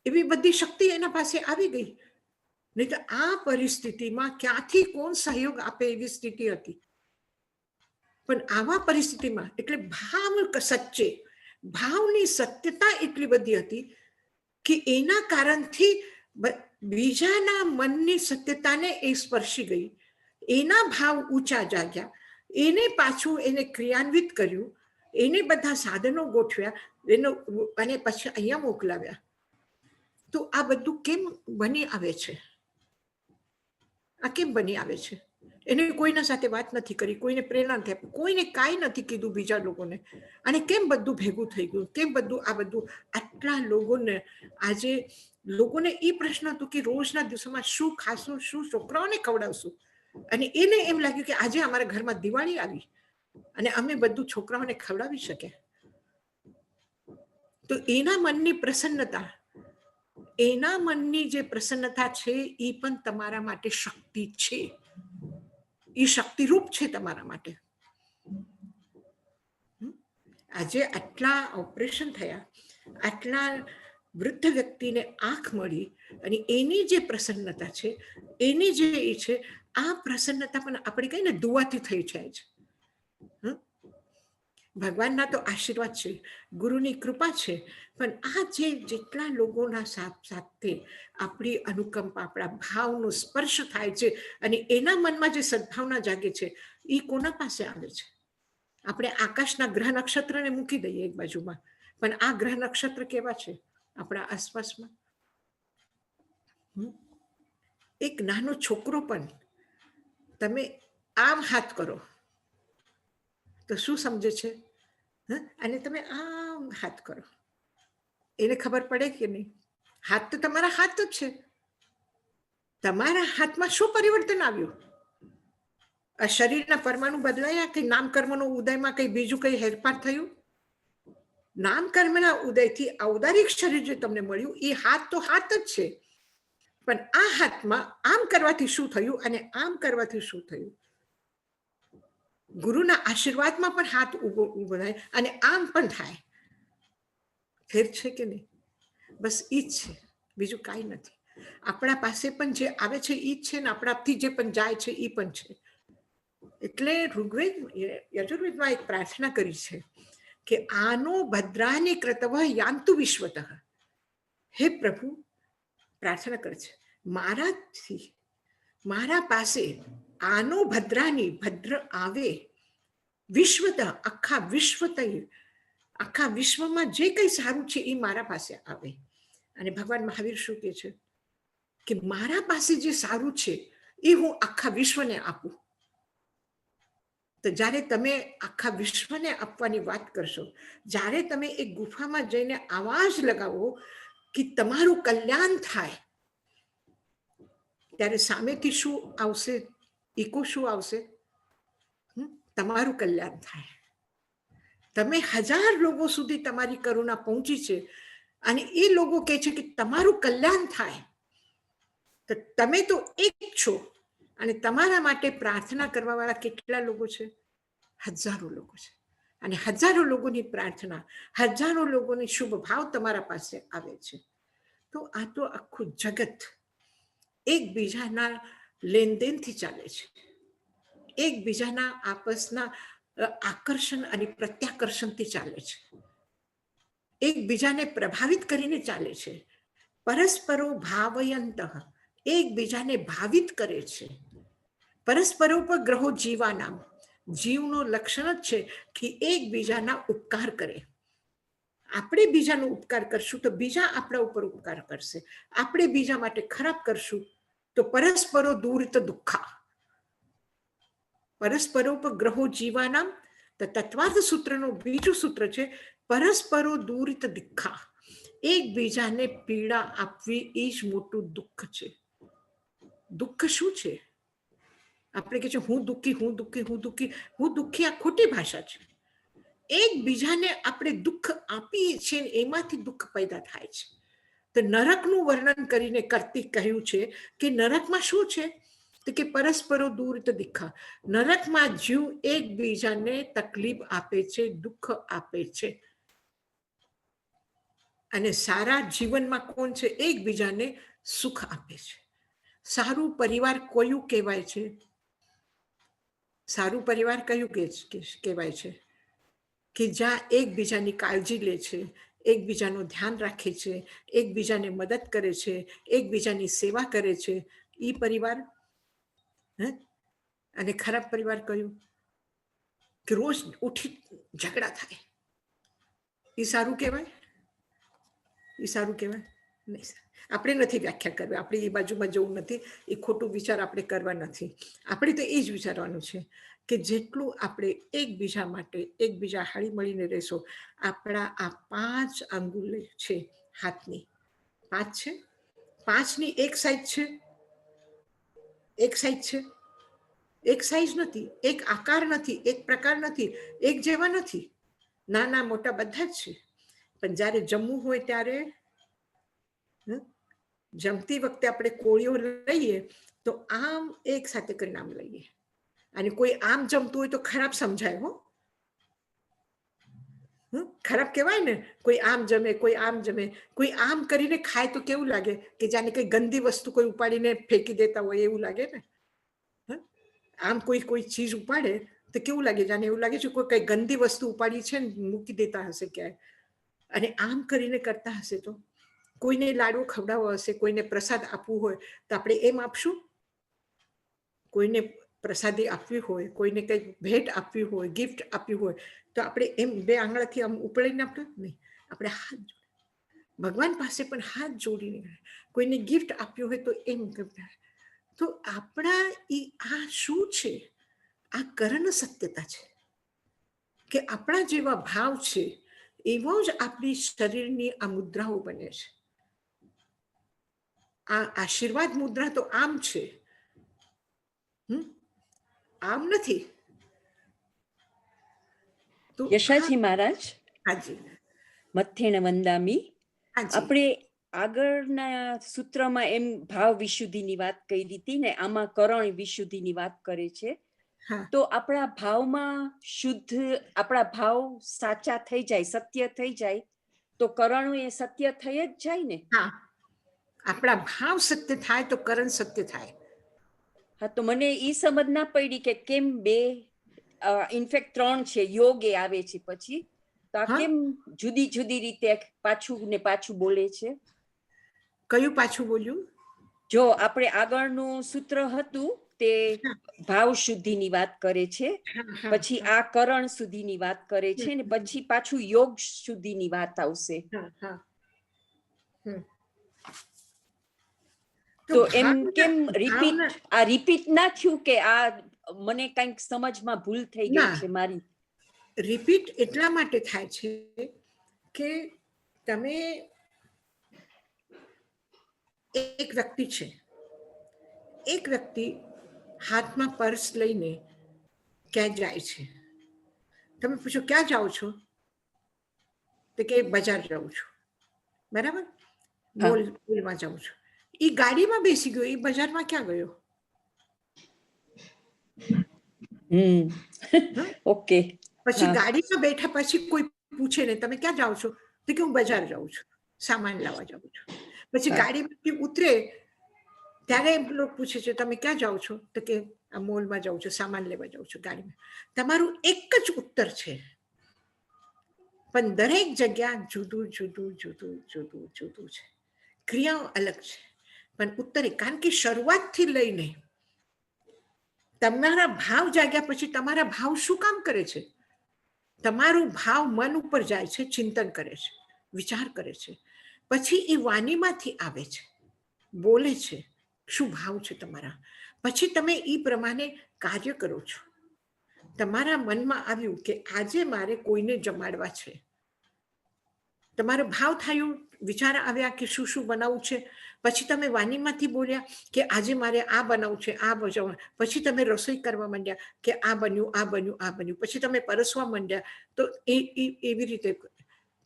[SPEAKER 1] એવી બધી શક્તિ એના પાસે આવી ગઈ. નહીં તો આ પરિસ્થિતિમાં ક્યાંથી કોણ સહયોગ આપે એવી સ્થિતિ હતી. પણ આવા પરિસ્થિતિમાં એટલે ભાવ સચ્ચે, ભાવની સત્યતા એટલી બધી હતી કે એના કારણથી બીજાના મનની સત્યતાને એ સ્પર્શી ગઈ. એના ભાવ ઊંચા જાગ્યા. એને પાછું એને ક્રિયાન્વિત કર્યું. એને બધા સાધનો ગોઠવ્યા અને પછી અહીંયા મોકલાવ્યા. તો આ બધું કેમ બની આવે છે? આ કેમ બની આવે છે? એને કોઈના સાથે વાત નથી કરી, કોઈને પ્રેરણા નથી આપી, કોઈને કાંઈ નથી કીધું બીજા લોકોને. અને કેમ બધું ભેગું થઈ ગયું? કેમ બધું આ બધું આટલા લોકોને આજે લોકોને એ પ્રશ્ન હતો કે રોજના દિવસોમાં શું ખાશું, શું છોકરાઓને ખવડાવશું? અને એને એમ લાગ્યું કે આજે અમારા ઘરમાં દિવાળી આવી અને અમે બધું છોકરાઓને ખવડાવી શક્યા. તો એના મનની પ્રસન્નતા, એના મનની જે પ્રસન્નતા છે એ પણ તમારા માટે શક્તિ છે. એ શક્તિરૂપ છે તમારા માટે. આજે આટલા ઓપરેશન થયા, આટલા વૃદ્ધ વ્યક્તિને આંખ મળી અને એની જે પ્રસન્નતા છે, એની જે એ છે, આ પ્રસન્નતા પણ આપણે કહીએ ને દુઆથી થઈ જાય છે. ભગવાનના તો આશીર્વાદ છે, ગુરુની કૃપા છે. પણ આ જેટલા લોકોના સાથે આપણી અનુકંપા, આપણા ભાવનો સ્પર્શ થાય છે અને એના મનમાં જે સદભાવના જાગે છે, એ કોના પાસે આવે છે? આપણે આકાશના ગ્રહ નક્ષત્રને મૂકી દઈએ એક બાજુમાં, પણ આ ગ્રહ નક્ષત્ર કેવા છે આપણા આસપાસમાં? એક નાનો છોકરો પણ તમે આમ હાથ કરો તો શું સમજે છે? અને તમે આમ હાથ કરો, એને ખબર પડે કે નહીં? હાથ તો તમારા હાથ જ છે. તમારા હાથમાં શું પરિવર્તન આવ્યું? આ શરીરના પરમાણુ બદલાયા કે નામકર્મનો ઉદયમાં કઈ બીજું કઈ હેરફાર થયું? નામકર્મના ઉદયથી ઔદારિક શરીર જે તમને મળ્યું એ હાથ તો હાથ જ છે. પણ આ હાથમાં આમ કરવાથી શું થયું અને આમ કરવાથી શું થયું? ગુરુના આશીર્વાદમાં પણ હાથ ઉભો થાય અને આમ પણ થાય. ફેર છે કે નહીં? બસ ઈ જ છે, બીજું કાંઈ નથી. આપણા પાસે પણ જે આવે છે ઈ જ છે ને આપણાથી જે પણ જાય છે ઈ પણ છે. એટલે ઋગ્વેદ યજુર્વેદમાં એક પ્રાર્થના કરી છે કે આનો ભદ્રાની કૃતવ યાંતુ વિશ્વતઃ. હે પ્રભુ, પ્રાર્થના કરે છે મારાથી, મારા પાસે આનો ભદ્રાની, ભદ્ર આવે, વિશ્વતઃ, આખા વિશ્વતઃ, આખા વિશ્વમાં જે કંઈ સારું છે એ મારા પાસે આવે. અને ભગવાન મહાવીર શું કહે છે કે મારા પાસે જે સારું છે એ હું આખા વિશ્વને આપું. તો જ્યારે તમે આખા વિશ્વને આપવાની વાત કરશો, જ્યારે તમે એક ગુફામાં જઈને આવાજ લગાવો કે તમારું કલ્યાણ થાય, ત્યારે સામેથી શું આવશે? ઇકો શું આવશે? તમારું કલ્યાણ થાય. તમે 1000 લોકો સુધી તમારી કરુણા પહોંચી છે અને એ લોકો કહે છે કે તમારું કલ્યાણ થાય. તો તમે તો એક છો અને તમારા માટે પ્રાર્થના કરવા વાળા કેટલા લોકો છે? 1000 લોકો છે. અને 1000 લોકોની પ્રાર્થના, 1000 લોકોની શુભ ભાવ તમારા પાસે આવે છે. તો આ તો આખું જગત એકબીજાના લેનદેનથી ચાલે છે, એકબીજાના આપસના આકર્ષણ અને પ્રત્યાકર્ષણથી ચાલે છે, એકબીજાને પ્રભાવિત કરીને ચાલે છે. પરસ્પરો ભાવયંત, એકબીજાને ભાવિત કરે છે. પરસ્પરોપગ્રહો જીવાનામ, જીવનું લક્ષણ જ છે કે એકબીજાના ઉપકાર કરે. આપણે બીજાનો ઉપકાર કરશું તો બીજા આપણા ઉપર ઉપકાર કરશે. આપણે બીજા માટે ખરાબ કરશું તો પરસ્પરો દૂરિત દુઃખા. પરસ્પરોપગ્રહો જીવાનામ, તો તત્વાર્થ સૂત્રનું બીજું સૂત્ર છે પરસ્પરો દૂરિત દુઃખા. એકબીજાને પીડા આપવી એ જ મોટું દુઃખ છે. દુઃખ શું છે? આપણે કહે છે હું દુઃખી, હું દુઃખી, હું દુઃખી. હું દુઃખી આ ખોટી ભાષા છે. એકબીજાને આપણે દુઃખ આપીએ છીએ એમાંથી દુઃખ પેદા થાય છે. તો નરકનું વર્ણન કરીને કાર્તિક કહ્યું છે કે નરકમાં શું છે, તો કે પરસ્પરો દૂર તો દિખા. નરકમાં જીવ એકબીજાને તકલીફ આપે છે, દુઃખ આપે છે. અને સારા જીવનમાં કોણ છે? એકબીજાને સુખ આપે છે. સારું પરિવાર કયું કહેવાય છે? સારું પરિવાર કયું કહેવાય છે? કે જ્યાં એકબીજાની કાળજી લે છે, એકબીજાનું ધ્યાન રાખે છે, એકબીજાને મદદ કરે છે, એકબીજાની સેવા કરે છે, એ પરિવાર. અને ખરાબ પરિવાર કયું? કે રોજ ઉઠી ઝઘડા થાય. એ સારું કહેવાય? એ સારું કહેવાય નહીં. આપણે નથી વ્યાખ્યા કરવી, આપણે એ બાજુમાં જવું નથી, એ ખોટું વિચાર આપણે કરવા નથી. આપણે તો એ જ વિચારવાનું છે કે જેટલું આપણે એકબીજા માટે એકબીજા હળી મળીને રહેશો. આપણા આ 5 આંગુલ છે હાથની, 5 છે, 5ની એક સાઈઝ છે, એક સાઈઝ છે, એક સાઈઝ નથી, એક આકાર નથી, એક પ્રકાર નથી, એક જેવા નથી, નાના મોટા બધા જ છે. પણ જ્યારે જમવું હોય ત્યારે જમતી વખતે આપણે કોળીઓ લઈએ તો આમ એક સાથે કરીને આમ લઈએ. અને કોઈ આમ જમતું હોય તો ખરાબ સમજાય. ખરાબ કહેવાય ને. કોઈ આમ જમે, કોઈ આમ જમે, કોઈ આમ કરીને ખાય તો કેવું લાગે? કે જાણે કઈ ગંદી વસ્તુ કોઈ ઉપાડીને ફેંકી દેતા હોય એવું લાગે ને. આમ કોઈ ચીજ ઉપાડે તો કેવું લાગે? જાણે એવું લાગે છે કોઈ કઈ ગંદી વસ્તુ ઉપાડી છે ને મૂકી દેતા હશે ક્યાંય. અને આમ કરીને કરતા હશે તો કોઈને લાડુ ખવડાવવો હશે, કોઈને પ્રસાદ આપવું હોય તો આપણે એમ આપશું? કોઈને પ્રસાદી આપવી હોય, કોઈને કંઈક ભેટ આપવી હોય, ગિફ્ટ આપવી હોય તો આપણે એમ 2 આંગળાથી આમ ઉપડીને આપણે નહીં, આપણે હાથ જોડે. ભગવાન પાસે પણ હાથ જોડીને કોઈને ગિફ્ટ આપ્યું હોય તો એમ કરતા. તો આપણા આ શું છે? આ કરણ સત્યતા છે કે આપણા જેવા ભાવ છે એવો જ આપણી શરીરની આ મુદ્રાઓ બને છે. આ આશીર્વાદ મુદ્રા તો આમ છે, આમ નથી. તો
[SPEAKER 4] યશાજી મહારાજ,
[SPEAKER 1] હાજી,
[SPEAKER 4] મથ્થેણ વંદામી.
[SPEAKER 1] હાજી,
[SPEAKER 4] આપણે આગળના સૂત્રમાં એમ ભાવ વિશુદ્ધિની વાત કરી હતી ને, આમાં કરણ વિશુદ્ધિની વાત કરે છે.
[SPEAKER 1] હા,
[SPEAKER 4] તો આપણા ભાવમાં શુદ્ધ, આપણા ભાવ સાચા થઈ જાય, સત્ય થઈ જાય તો કરણ એ સત્ય થઈ જ જાય ને.
[SPEAKER 1] હા, આપણા ભાવ સત્ય થાય તો કરણ સત્ય થાય.
[SPEAKER 4] હા, તો મને ઈ સમજ ના પડી કે કેમ 2, ઇનફેક્ટ 3 છે, યોગ એ આવે છે પછી, તો આ
[SPEAKER 1] હા?
[SPEAKER 4] કેમ જુદી જુદી રીતે પાછું ને પાછું બોલે છે?
[SPEAKER 1] કયું પાછું બોલ્યું?
[SPEAKER 4] જો આપણે આગળનું સૂત્ર હતું તે ભાવ શુદ્ધિની વાત કરે છે, પછી આ કરણ સુધીની વાત કરે છે, ને પછી પાછું યોગ સુધીની વાત આવશે. તો એમ કેમ રિપીટ ના થયું કે આ મને કંઈક સમજમાં ભૂલ થઈ ગઈ છે મારી?
[SPEAKER 1] રિપીટ એટલા માટે થાય છે કે તમે એક વ્યક્તિ છે, એક વ્યક્તિ હાથમાં પર્સ લઈને ક્યાં જાય છે. તમે પૂછો ક્યાં જાઓ છો? તો કે બજાર જાઉં છું. બરાબર? મોલમાં જાઉં છું. એ ગાડીમાં બેસી ગયો, એ બજારમાં ક્યાં ગયો?
[SPEAKER 4] ઓકે.
[SPEAKER 1] પછી ગાડીમાં બેઠા પછી કોઈ પૂછે ને તમે ક્યાં જાઓ છો? તો કે હું બજાર જાઉં છું, સામાન લાવવા જાઉં છું. પછી ગાડીમાંથી ઉતરે ત્યારે એમ લોકો પૂછે છે તમે ક્યાં જાઓ છો? તો કે આ મોલમાં જાઉં છું, સામાન લેવા જાઉં છું ગાડીમાં. તમારું એક જ ઉત્તર છે, પણ દરેક જગ્યા જુદું જુદું જુદું જુદું જુદું છે. ક્રિયાઓ અલગ છે પણ ઉત્તર, કારણ કે શરૂઆતથી લઈને તમારા ભાવ જાગ્યા પછી તમારા ભાવ શું કામ કરે છે? તમારું ભાવ મન ઉપર જાય છે, ચિંતન કરે છે, વિચાર કરે છે, પછી એ વાણીમાંથી આવે છે, બોલે છે. શું ભાવ છે તમારા? પછી તમે એ પ્રમાણે કાર્ય કરો છો. તમારા મનમાં આવ્યું કે આજે મારે કોઈને જમાડવા છે, તમારો ભાવ થયું, વિચાર આવ્યા કે શું શું બનાવવું છે, પછી તમે વાણીમાંથી બોલ્યા કે આજે મારે આ બનાવવું છે, આ બનાવવું. પછી તમે રસોઈ કરવા માંડ્યા કે આ બન્યું, આ બન્યું, આ બન્યું. પછી તમે પરસવા માંડ્યા. તો એવી રીતે.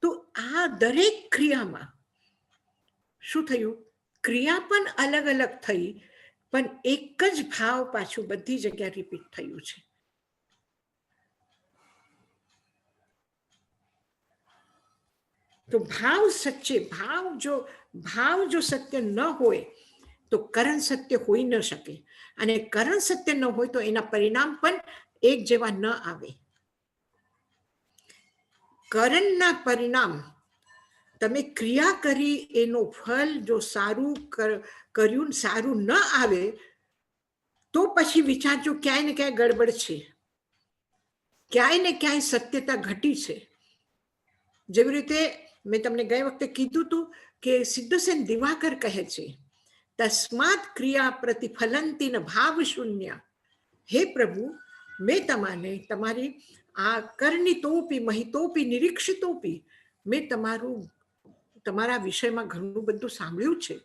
[SPEAKER 1] તો આ દરેક ક્રિયામાં શું થયું? ક્રિયા પણ અલગ અલગ થઈ, પણ એક જ ભાવ પાછું બધી જગ્યા રિપીટ થયું છે. તો ભાવ સચ્ચે, ભાવ જો સત્ય ન હોય તો કરણ સત્ય હોઈ ન શકે, અને કરણ સત્ય ન હોય તો એના પરિણામ પણ એક જેવા ન આવે. કરણના પરિણામ, તમે ક્રિયા કરી એનું ફળ જો સારું કર્યું સારું ન આવે તો પછી વિચારજો ક્યાંય ને ક્યાંય ગડબડ છે, ક્યાંય ને ક્યાંય સત્યતા ઘટી છે. જેવી રીતે મેં તમને ગઈ વખતે કીધું હતું કે સિદ્ધસેન દિવાકર કહે છે, તસ્માત ક્રિયા પ્રતિફલંતી ન ભાવ શૂન્ય. હે પ્રભુ, મેં તમારે તમારી આ કર્ણિતોપી મહિતોપી નિરીક્ષિતોપી, મેં તમારા વિષયમાં ઘણું બધું સાંભળ્યું છે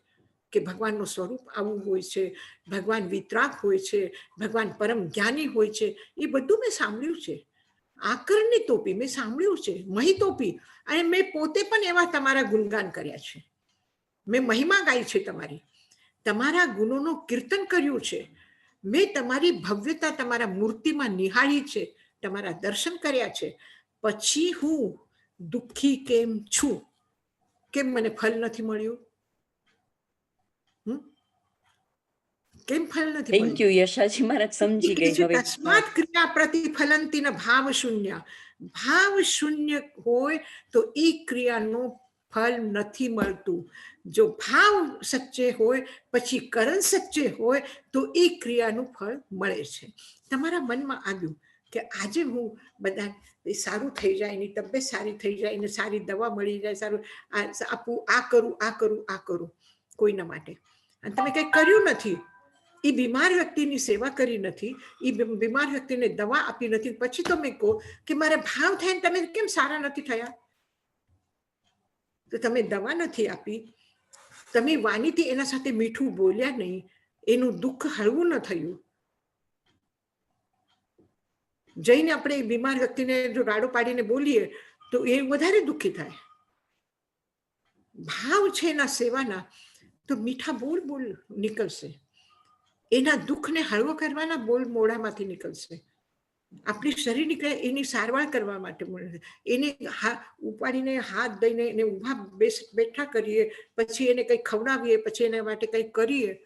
[SPEAKER 1] કે ભગવાનનું સ્વરૂપ આવું હોય છે, ભગવાન વિતરાગ હોય છે, ભગવાન પરમ જ્ઞાની હોય છે, એ બધું મેં સાંભળ્યું છે. આકર્ણિતોપી મેં સાંભળ્યું છે, મહિતોપી, અને મેં પોતે પણ એવા તમારા ગુણગાન કર્યા છે. મેં મહિમા ગાઈ છે તમારી, તમારા ગુણોનું કીર્તન કર્યું છે. મેં તમારી ભવ્યતા તમારા મૂર્તિમાં નિહાળી છે, તમારા દર્શન કર્યા છે. પછી હું દુઃખી કેમ છું? કેમ મને ફળ નથી મળ્યું? કેમ ફળ નથી મળ્યું?
[SPEAKER 4] થેન્ક યુ યશાજી મહારાજ, સમજી ગઈ હવે.
[SPEAKER 1] તસ્માત ક્રિયા પ્રતિફલંતી ન ભાવ શૂન્ય. ભાવ શૂન્ય હોય તો એ ક્રિયાનું ફળ નથી મળતું. જો ભાવ સચ્ચે હોય, પછી કરણ સચ્ચે હોય તો એ ક્રિયાનું ફળ મળે છે. તમારા મનમાં આવ્યું કે આજે હું બધા સારું થઈ જાય, એની તબિયત સારી થઈ જાય, એને સારી દવા મળી જાય, સારું આપું, આ કરું, આ કરું, આ કરું કોઈના માટે, અને તમે કંઈ કર્યું નથી, એ બીમાર વ્યક્તિની સેવા કરી નથી, એ બીમાર વ્યક્તિને દવા આપી નથી, પછી તમે કહો કે મારે ભાવ થાય ને તમે કેમ સારા નથી થયા? તો તમે દવા નથી આપી, તમે વાણીથી એના સાથે મીઠું બોલ્યા નહીં, એનું દુઃખ હળવું ન થયું. જઈને આપણે બીમાર વ્યક્તિને જો રાડો પાડીને બોલીએ તો એ વધારે દુઃખી થાય. ભાવ છે એના સેવાના તો મીઠા બોલ બોલ નીકળશે, એના દુઃખને હળવો કરવાના બોલ મોઢામાંથી નીકળશે. આપણી શરીર નીકળે એની સારવાર કરવા માટે મળે, એને ઉપાડીને હાથ દઈને એને ઊભા બેઠા કરીએ, પછી એને કંઈ ખવડાવીએ, પછી એના માટે કંઈ કરીએ,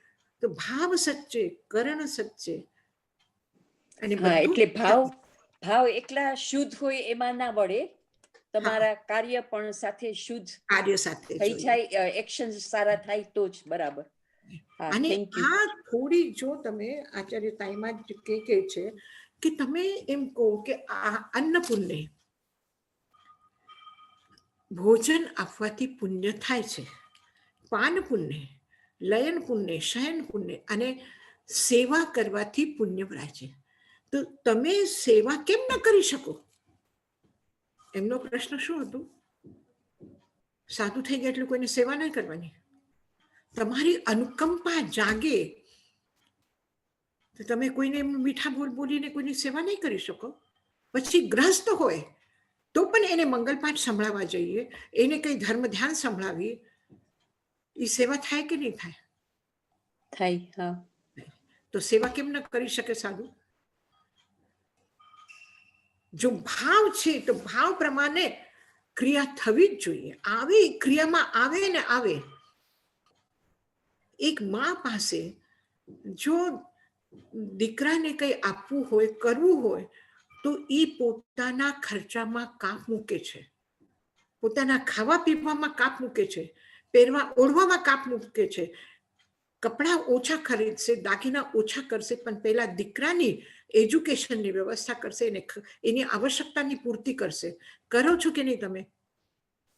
[SPEAKER 1] તો ભાવ સચ્ચે, કરણ સચ્ચે. અને
[SPEAKER 4] એટલે ભાવ એકલા શુદ્ધ હોય એમાં ના વળે, તમારા કાર્ય પણ સાથે શુદ્ધ
[SPEAKER 1] કાર્ય સાથે
[SPEAKER 4] થઈ જાય, એક્શન સારા થાય તો જ બરાબર.
[SPEAKER 1] અને આ થોડી જો તમે આચાર્ય તાઈમાં જ કે છે કે તમે એમ કહો કે આ અન્નપુણ્ય, ભોજન આપવાથી પુણ્ય થાય છે, પાન પુણ્ય, લયન પુણ્ય, શયન પુણ્ય, અને સેવા કરવાથી પુણ્ય વળાય છે. તો તમે સેવા કેમ ન કરી શકો? એમનો પ્રશ્ન શું હતું? સાધુ થઈ ગયા એટલે કોઈને સેવા નહીં કરવાની? તમારી અનુકંપા જાગે તો તમે કોઈને મીઠા બોલ બોલીને કોઈની સેવા નહીં કરી શકો. પછી ગ્રસ્ત હોય તો પણ એને મંગલપાઠ સંભળાવવા જોઈએ, એને કઈ ધર્મ ધ્યાન સંભળાવીએ, એ સેવા થાય કે નહીં થાય?
[SPEAKER 4] થાય.
[SPEAKER 1] તો સેવા કેમ ન કરી શકે સાધુ? જો ભાવ છે તો ભાવ પ્રમાણે ક્રિયા થવી જ જોઈએ. આવી ક્રિયામાં આવે ને આવે. એક માં પાસે જો દીકરાને કંઈ આપવું હોય, કરવું હોય, તો એ પોતાના ખર્ચામાં કાપ મૂકે છે, પોતાના ખાવા પીવામાં કાપ મૂકે છે, પહેરવા ઓઢવામાં કાપ મૂકે છે, કપડાં ઓછા ખરીદશે, દાગીના ઓછા કરશે, પણ પહેલા દીકરાની એજ્યુકેશનની વ્યવસ્થા કરશે, એની આવશ્યકતાની પૂર્તિ કરશે. કરો છો કે નહીં? તમે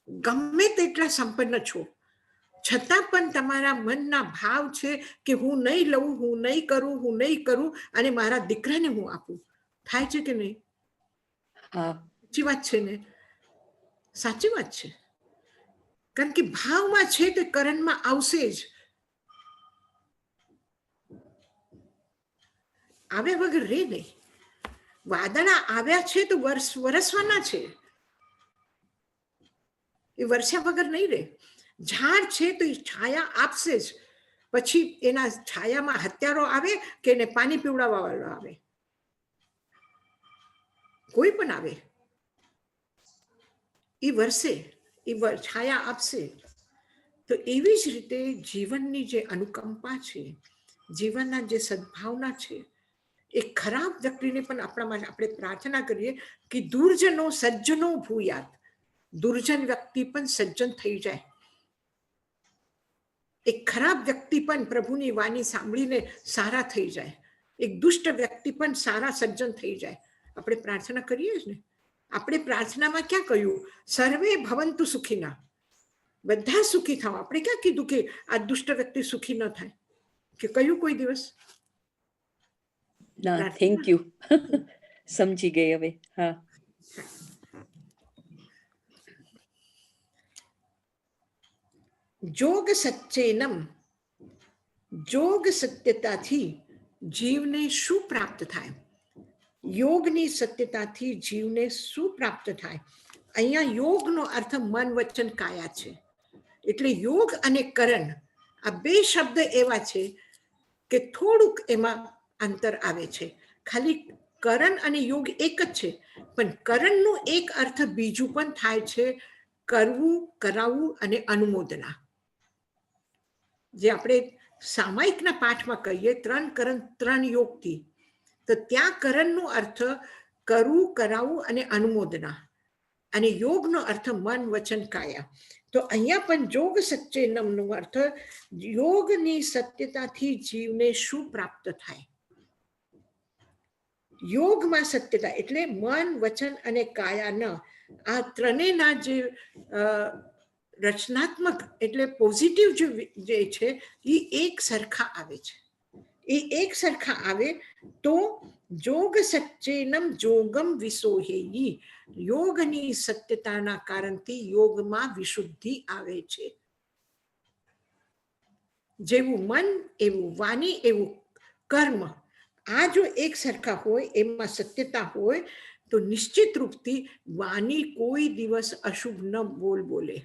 [SPEAKER 1] ગમે તેટલા સંપન્ન છો, છતાં પણ તમારા મનના ભાવ છે કે હું નહીં લઉં, હું નહીં કરું, હું નહીં કરું, અને મારા દીકરાને હું આપું. થાય છે કે નહીં? સાચી વાત છે ને? સાચી વાત છે. કારણ કે ભાવમાં છે તો કરણમાં આવશે જ. આવ્યા વગર રે નહીં. વાદળા આવ્યા છે તો વરસવાના છે, એ વર્ષા વગર નહીં રહે. ઝાડ છે તો એ છાયા આપશે જ. પછી એના છાયામાં હત્યારો આવે કે એને પાણી પીવડાવવા વાળો આવે, કોઈ પણ આવે, એ વર્ષે, એ છાયા આપશે. તો એવી જ રીતે જીવનની જે અનુકંપા છે, જીવનના જે સદભાવના છે, એ ખરાબ વ્યક્તિને પણ આપણા માટે આપણે પ્રાર્થના કરીએ કે દુર્જનો સજ્જનો ભૂયાત, દુર્જન વ્યક્તિ પણ સજ્જન થઈ જાય. એક ખરાબ વ્યક્તિ પણ પ્રભુની વાણી સાંભળીને સારા થઈ જાય, એક દુષ્ટ વ્યક્તિ પણ સારા સજ્જન થઈ જાય. આપણે પ્રાર્થના કરીએ જ ને. આપણે પ્રાર્થનામાં ક્યાં કહ્યું સર્વે ભવંતુ સુખીના, બધા સુખી થાવ. આપણે ક્યાં કીધું કે આ દુષ્ટ વ્યક્તિ સુખી ન થાય, કે કયું કોઈ દિવસ?
[SPEAKER 4] ના, થેન્ક યુ. સમજી ગઈ હવે. હા,
[SPEAKER 1] જોગ સચ્ચેનમ, જોગ સત્યતાથી જીવને શું પ્રાપ્ત થાય? યોગની સત્યતાથી જીવને શું પ્રાપ્ત થાય? અહીંયા યોગનો અર્થ મન વચન કાયા છે. એટલે યોગ અને કરણ આ બે શબ્દ એવા છે કે થોડુંક એમાં અંતર આવે છે. ખાલી કરણ અને યોગ એક જ છે, પણ કરણનું એક અર્થ બીજું પણ થાય છે, કરવું, કરાવવું અને અનુમોદના. જે આપણે સામાયિકના પાઠમાં કહીએ 3 કરણ 3 યોગથી, તો ત્યાં કરણનો અર્થ કરવું, કરાવવું અને અનુમોદના, અને યોગનો અર્થ મન વચન કાયા. તો અહીંયા પણ જોગ સચ્ચેનમનો અર્થ યોગની સત્યતાથી જીવને શું પ્રાપ્ત થાય? યોગમાં સત્યતા એટલે મન વચન અને કાયાના આ ત્રણેયના જે રચનાત્મક એટલે પોઝિટિવ જે છે એ એક સરખા આવે છે. એ એક સરખા આવે તો જોગ સચ્ચેનમ જોગમ વિસોહેયી, યોગની સત્યતાના કારણથી યોગમાં વિશુદ્ધિ આવે છે. જેવું મન એવું વાણી એવું કર્મ, આ જો એક સરખા હોય, એમાં સત્યતા હોય, તો નિશ્ચિત રૂપથી વાણી કોઈ દિવસ અશુભ ન બોલે,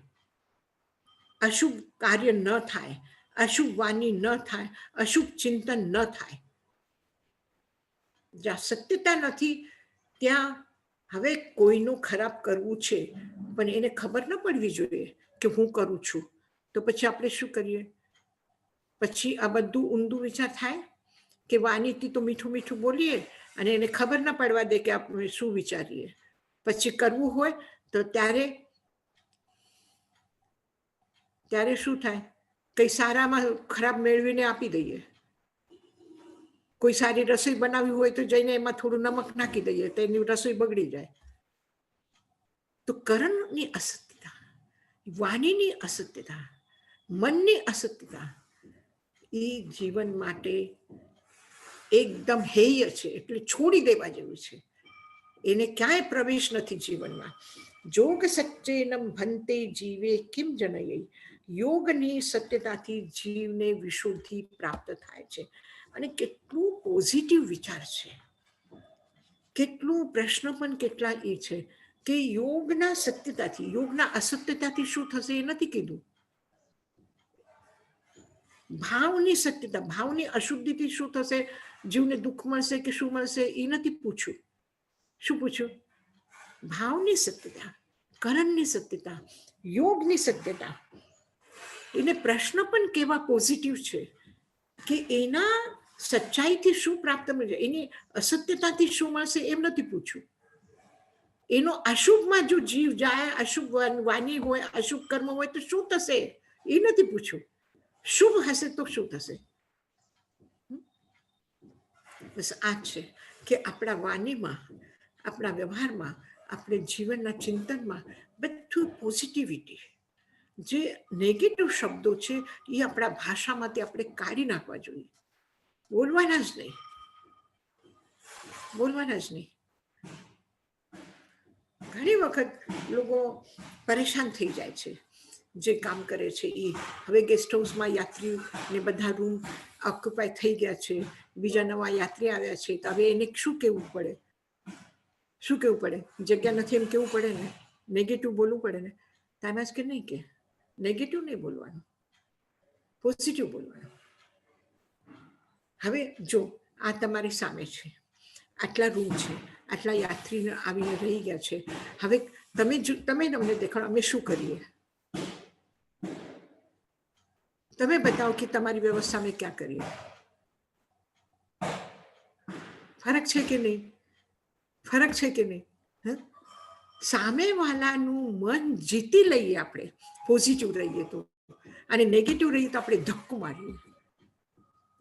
[SPEAKER 1] અશુભ કાર્ય ન થાય, અશુભ વાણી ન થાય, અશુભ ચિંતન ન થાય. જ્યાં સત્યતા નથી ત્યાં હવે કોઈનું ખરાબ કરવું છે, પણ એને ખબર ન પડવી જોઈએ કે હું કરું છું. તો પછી આપણે શું કરીએ? પછી આ બધું ઊંધું વિચાર થાય કે વાણીથી તો મીઠું મીઠું બોલીએ અને એને ખબર ન પડવા દે કે આપણે શું વિચારીએ. પછી કરવું હોય તો ત્યારે શું થાય? કઈ સારામાં ખરાબ મેળવીને આપી દઈએ. કોઈ સારી રસોઈ બનાવી હોય તો જઈને એમાં થોડું નમક નાખી દઈએ તો એની રસોઈ બગડી જાય. તો કરણની અસત્યતા, વાણીની અસત્યતા, મનની અસત્યતા એ જીવન માટે એકદમ હેય છે, એટલે છોડી દેવા જેવું છે. એને ક્યાંય પ્રવેશ નથી જીવનમાં. જોગ સચ્ચેનમ ભંતે જીવે કિમ જનયે, યોગની સત્યતાથી જીવને વિશુદ્ધિ પ્રાપ્ત થાય છે. અને કેટલું પોઝિટિવ વિચાર છે, કેટલું પ્રશ્ન પણ કેટલા એ છે કે યોગના સત્યતાથી, યોગના અસત્યતાથી શું થશે એ નથી કીધું. ભાવની સત્યતા, ભાવની અશુદ્ધિથી શું થશે, જીવને દુઃખ મળશે કે શું મળશે એ નથી પૂછ્યું. શું પૂછ્યું? ભાવની સત્યતા, કરણની સત્યતા, યોગની સત્યતા. એને પ્રશ્ન પણ કેવા પોઝિટિવ છે કે એના સચ્ચાઈથી શું પ્રાપ્ત મળશે, એની અસત્યતાથી શું મળશે એમ નથી પૂછ્યું. એનો અશુભમાં જો જીવ જાય, અશુભ વાણી હોય, અશુભ કર્મ હોય તો શું થશે એ નથી પૂછ્યું. શુભ હશે તો શું થશે? બસ આ છે કે આપણા વાણીમાં, આપણા વ્યવહારમાં, આપણે જીવનના ચિંતનમાં બધું પોઝિટિવિટી, જે નેગેટિવ શબ્દો છે એ આપણા ભાષામાંથી આપણે કાઢી નાખવા જોઈએ. બોલવાના જ નહીં, બોલવાના જ નહીં. ઘણી વખત લોકો પરેશાન થઈ જાય છે જે કામ કરે છે એ. હવે ગેસ્ટ હાઉસમાં યાત્રીને બધા રૂમ ઓક્યુપાય થઈ ગયા છે, બીજા નવા યાત્રી આવ્યા છે, તો હવે એને શું કહેવું પડે? શું કહેવું પડે? જગ્યા નથી એમ કેવું પડે ને, નેગેટિવ બોલવું પડે ને. તાનાજ કે નહીં કે નેગેટિવ નહીં બોલવાનું, પોઝિટિવ બોલવાનું. હવે જો આ તમારી સામે છે, આટલા રૂમ છે, આટલા યાત્રી આવીને રહી ગયા છે. હવે તમે અમને દેખાડો અમે શું કરીએ. તમે બતાવો કે તમારી વ્યવસ્થા અમે ક્યાં કરીએ. ફરક છે કે નહીં? ફરક છે કે નહીં? સામેવાળાનું મન જીતી લઈએ આપણે, પોઝિટિવ રહીએ તો, અને નેગેટિવ રહીએ તો આપણે ધક્કો મારીએ.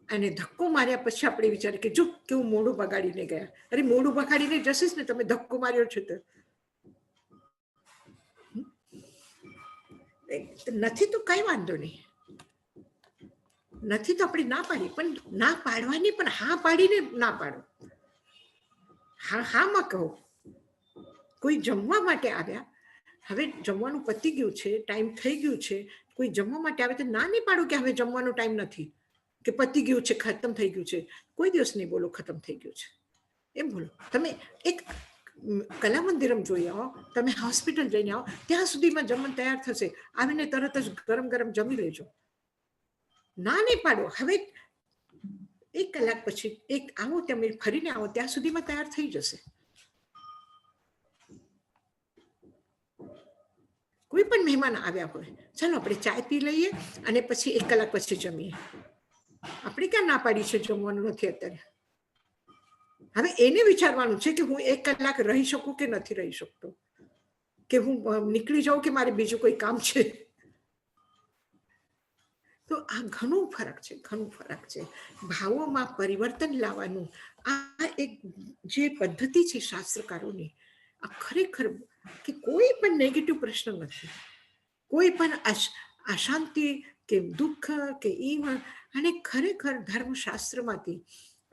[SPEAKER 1] અને ધક્કો માર્યા પછી આપણે વિચારીએ કે જો કેવું મોઢું બગાડીને ગયા. અરે મોઢું બગાડીને જશેશ ને, તમે ધક્કો માર્યો છે તો. નથી તો કઈ વાંધો નહીં, નથી તો આપણે ના પાડી, પણ ના પાડવાની પણ હા પાડીને ના પાડો. હામાં કહો. કોઈ જમવા માટે આવ્યા, હવે જમવાનું પતી ગયું છે, ટાઈમ થઈ ગયું છે, કોઈ જમવા માટે આવે તો ના નહીં પાડો કે હવે જમવાનો ટાઈમ નથી, કે પતી ગયું છે, ખતમ થઈ ગયું છે. કોઈ દિવસ નહીં બોલો ખતમ થઈ ગયું છે, એમ બોલો. તમે એક કલા મંદિરમ જોઈ આવો, તમે હોસ્પિટલ જઈને આવો, ત્યાં સુધીમાં જમવાનું તૈયાર થશે, આવીને તરત જ ગરમ ગરમ જમી લેજો. ના નહીં પાડો. હવે 1 કલાક પછી આવો, તમે ફરીને આવો, ત્યાં સુધીમાં તૈયાર થઈ જશે. કોઈ પણ મહેમાન આવ્યા હોય, ચાલો આપણે ચાય પી લઈએ અને પછી 1 કલાક પછી જમીએ. આપણે ક્યાં ના પાડી છે જમવાનું નથી અત્યારે. હવે એને વિચારવાનું છે કે હું 1 કલાક રહી શકું કે નથી રહી શકતો, કે હું નીકળી જાઉં કે મારે બીજું કોઈ કામ છે. તો આ ઘણું ફરક છે, ઘણું ફરક છે. ભાવોમાં પરિવર્તન લાવવાનું આ એક જે પદ્ધતિ છે શાસ્ત્રકારોની, આ ખરેખર કે કોઈ પણ નેગેટિવ પ્રશ્ન નથી, કોઈ પણ અશાંતિ કે દુઃખ કે અને ખરેખર ધર્મશાસ્ત્રમાંથી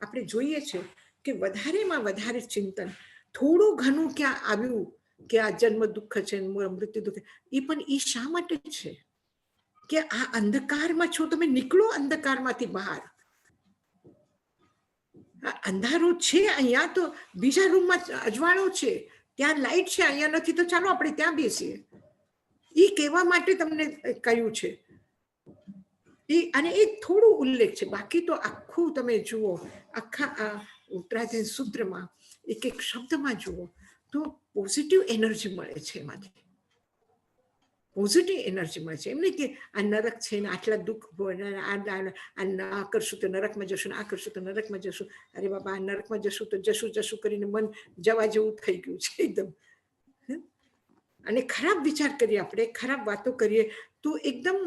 [SPEAKER 1] આપણે જોઈએ છે કે વધારેમાં વધારે ચિંતન થોડું ઘણું ક્યાં આવ્યું કે આ જન્મ દુઃખ છે, મૃત્યુ દુઃખ, એ પણ એ શા માટે છે કે આ અંધકારમાં છો, તમે નીકળો અંધકારમાંથી બહાર. અંધારું છે અહીંયા તો બીજા રૂમમાં અજવાળો છે, ત્યાં લાઈટ છે, અહીંયા નથી, તો ચાલો આપણે ત્યાં બેસીએ. એ કહેવા માટે તમને કહ્યું છે. અને એ થોડું ઉલ્લેખ છે, બાકી તો આખું તમે જુઓ, આખા આ ઉત્તરાધ્યાય સૂત્રમાં એક શબ્દમાં જુઓ તો પોઝિટિવ એનર્જી મળે છે. એમાંથી પોઝિટિવ એનર્જી મળે છે. એમ નહીં કે આ નરક છે ને આટલા દુઃખ આ કરશું તો નરકમાં જશું, આ કરશું તો નરકમાં જશું. અરે બાબા, આ નરકમાં જશું તો જશું કરીને મન જવા જેવું થઈ ગયું છે એકદમ. અને ખરાબ વિચાર કરીએ આપણે, ખરાબ વાતો કરીએ તો એકદમ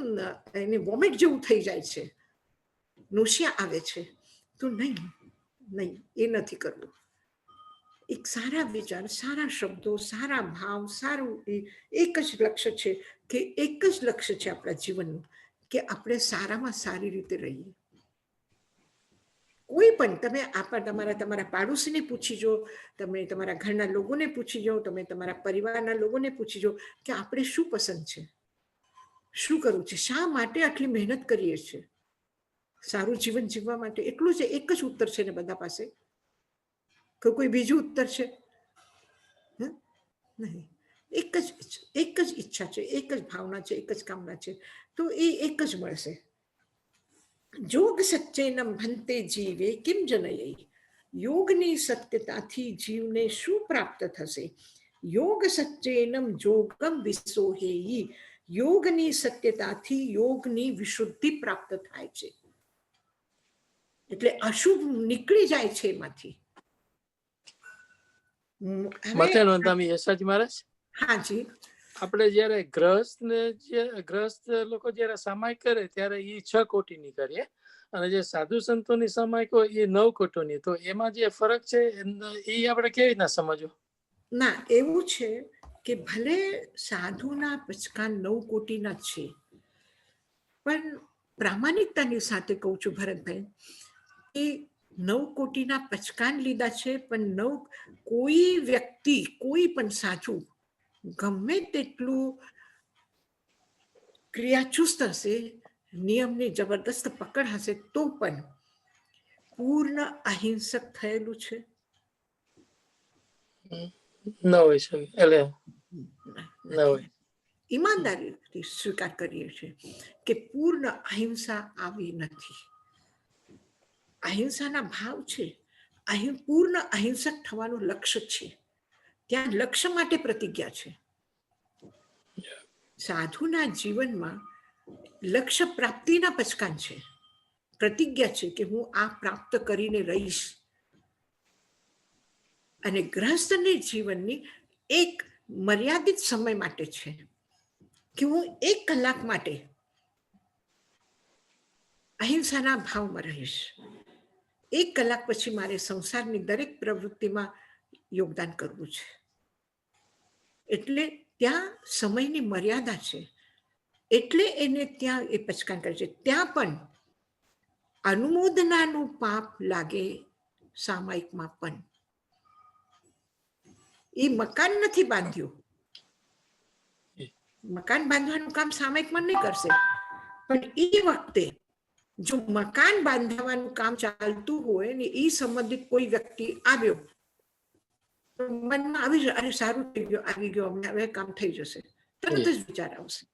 [SPEAKER 1] એને વોમિટ જેવું થઈ જાય છે, નોશિયા આવે છે. તો નહીં, એ નથી કરવું. એક સારા વિચાર, સારા શબ્દો, સારા ભાવ, સારું એક જ લક્ષ્ય છે, કે એક જ લક્ષ્ય છે આપણા જીવનનું, કે આપણે સારામાં સારી રીતે રહીએ. કોઈ પણ તમે તમારા પાડોશીને પૂછી જો, તમે તમારા ઘરના લોકોને પૂછી જો, તમે તમારા પરિવારના લોકોને પૂછી જો કે આપણે શું પસંદ છે, શું કરવું છે, શા માટે આટલી મહેનત કરીએ છીએ સારું જીવન જીવવા માટે. એટલું જ એક જ ઉત્તર છે ને બધા પાસે, કે કોઈ બીજું ઉત્તર છે? નહીં. એક જ ઈચ્છા છે, એક જ ભાવના છે, એક જ કામના છે. તો એ એક જ મળશે. યોગ સચ્ચેનમ ભંતે જીવે કિમ જનયૈ. યોગની સત્યતાથી જીવને શું પ્રાપ્ત થશે? યોગ સચ્ચેનમ જોગમ વિસોહેયી. યોગની સત્યતાથી યોગની વિશુદ્ધિ પ્રાપ્ત થાય છે. એટલે અશુભ નીકળી જાય છે એમાંથી. હાજી,
[SPEAKER 5] આપણે જયારે ગ્રસ્ત લોકો જયારે સમાય કરે ત્યારે એ 6 કોટીની કરીએ, અને જે સાધુ સંતોની સમાય હોય એ 9 કોટીની. તો એમાં જે ફરક છે એ આપણે કેવી રીતના સમજવો?
[SPEAKER 1] ના, એવું છે કે ભલે સાધુના પચકાન 9 કોટીના છે, પણ પ્રામાણિકતાની સાથે કહું છું ભરતભાઈ, એ 9 કોટીના પચકાન લીધા છે, પણ કોઈ વ્યક્તિ, કોઈ પણ સાચું ગમે તેટલું ક્રિયાચુસ્ત હશે, નિયમની જબરદસ્ત પકડ હશે, તો પણ પૂર્ણ અહિંસક થયેલું છે?
[SPEAKER 5] ન હોય શકે. એટલે ન હોય.
[SPEAKER 1] ઈમાનદારીથી સ્વીકાર કરીએ છીએ કે પૂર્ણ અહિંસા આવી નથી. અહિંસાના ભાવ છે, પૂર્ણ અહિંસક થવાનું લક્ષ્ય છે. ત્યાં લક્ષ્ય માટે પ્રતિજ્ઞા છે. સાધુના જીવનમાં લક્ષ્ય પ્રાપ્તિના પચકાન છે, પ્રતિજ્ઞા છે કે હું આ પ્રાપ્ત કરીને રહીશ. અને ગૃહસ્થની જીવનની એક મર્યાદિત સમય માટે છે કે હું 1 કલાક માટે અહિંસાના ભાવમાં રહીશ. 1 કલાક પછી મારે સંસારની દરેક પ્રવૃત્તિમાં યોગદાન કરવું છે. એટલે ત્યાં સમયની મર્યાદા છે, એટલે એને ત્યાં એ પચકાન કરે છે. ત્યાં પણ અનુમોદનાનું પાપ લાગે સામાયિકમાં પણ. એ મકાન નથી બાંધ્યું, મકાન બાંધવાનું કામ સામાયિકમાં નહીં કરશે, પણ એ વખતે જો મકાન બાંધવાનું કામ ચાલતું હોય ને એ સંબંધિત કોઈ વ્યક્તિ આવ્યો તો મનમાં આવી જાય, અરે સારું થઈ ગયું, આવી ગયો, હવે કામ થઈ જશે, તરત જ વિચાર આવશે.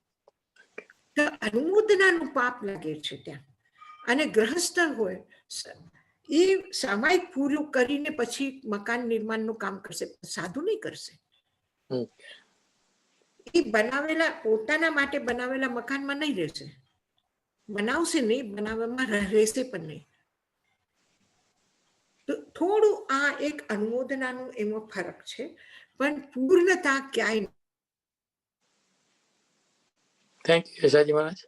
[SPEAKER 1] તો અનુમોદનાનું પાપ લાગે છે ત્યાં. અને ગ્રહસ્થ હોય એ સામાયિક પૂરું કરીને પછી મકાન નિર્માણનું કામ કરશે, સાધુ નહીં કરશે. એ બનાવેલા પોતાના માટે બનાવેલા મકાનમાં નહીં રહેશે, બનાવશે નહીં, બનાવવામાં રહેશે પણ નહીં. તો થોડું આ એક અનુમોદનાનું એમાં ફરક છે, પણ પૂર્ણતા ક્યાંય.
[SPEAKER 5] થેન્ક યુ યશાજી મહારાજ.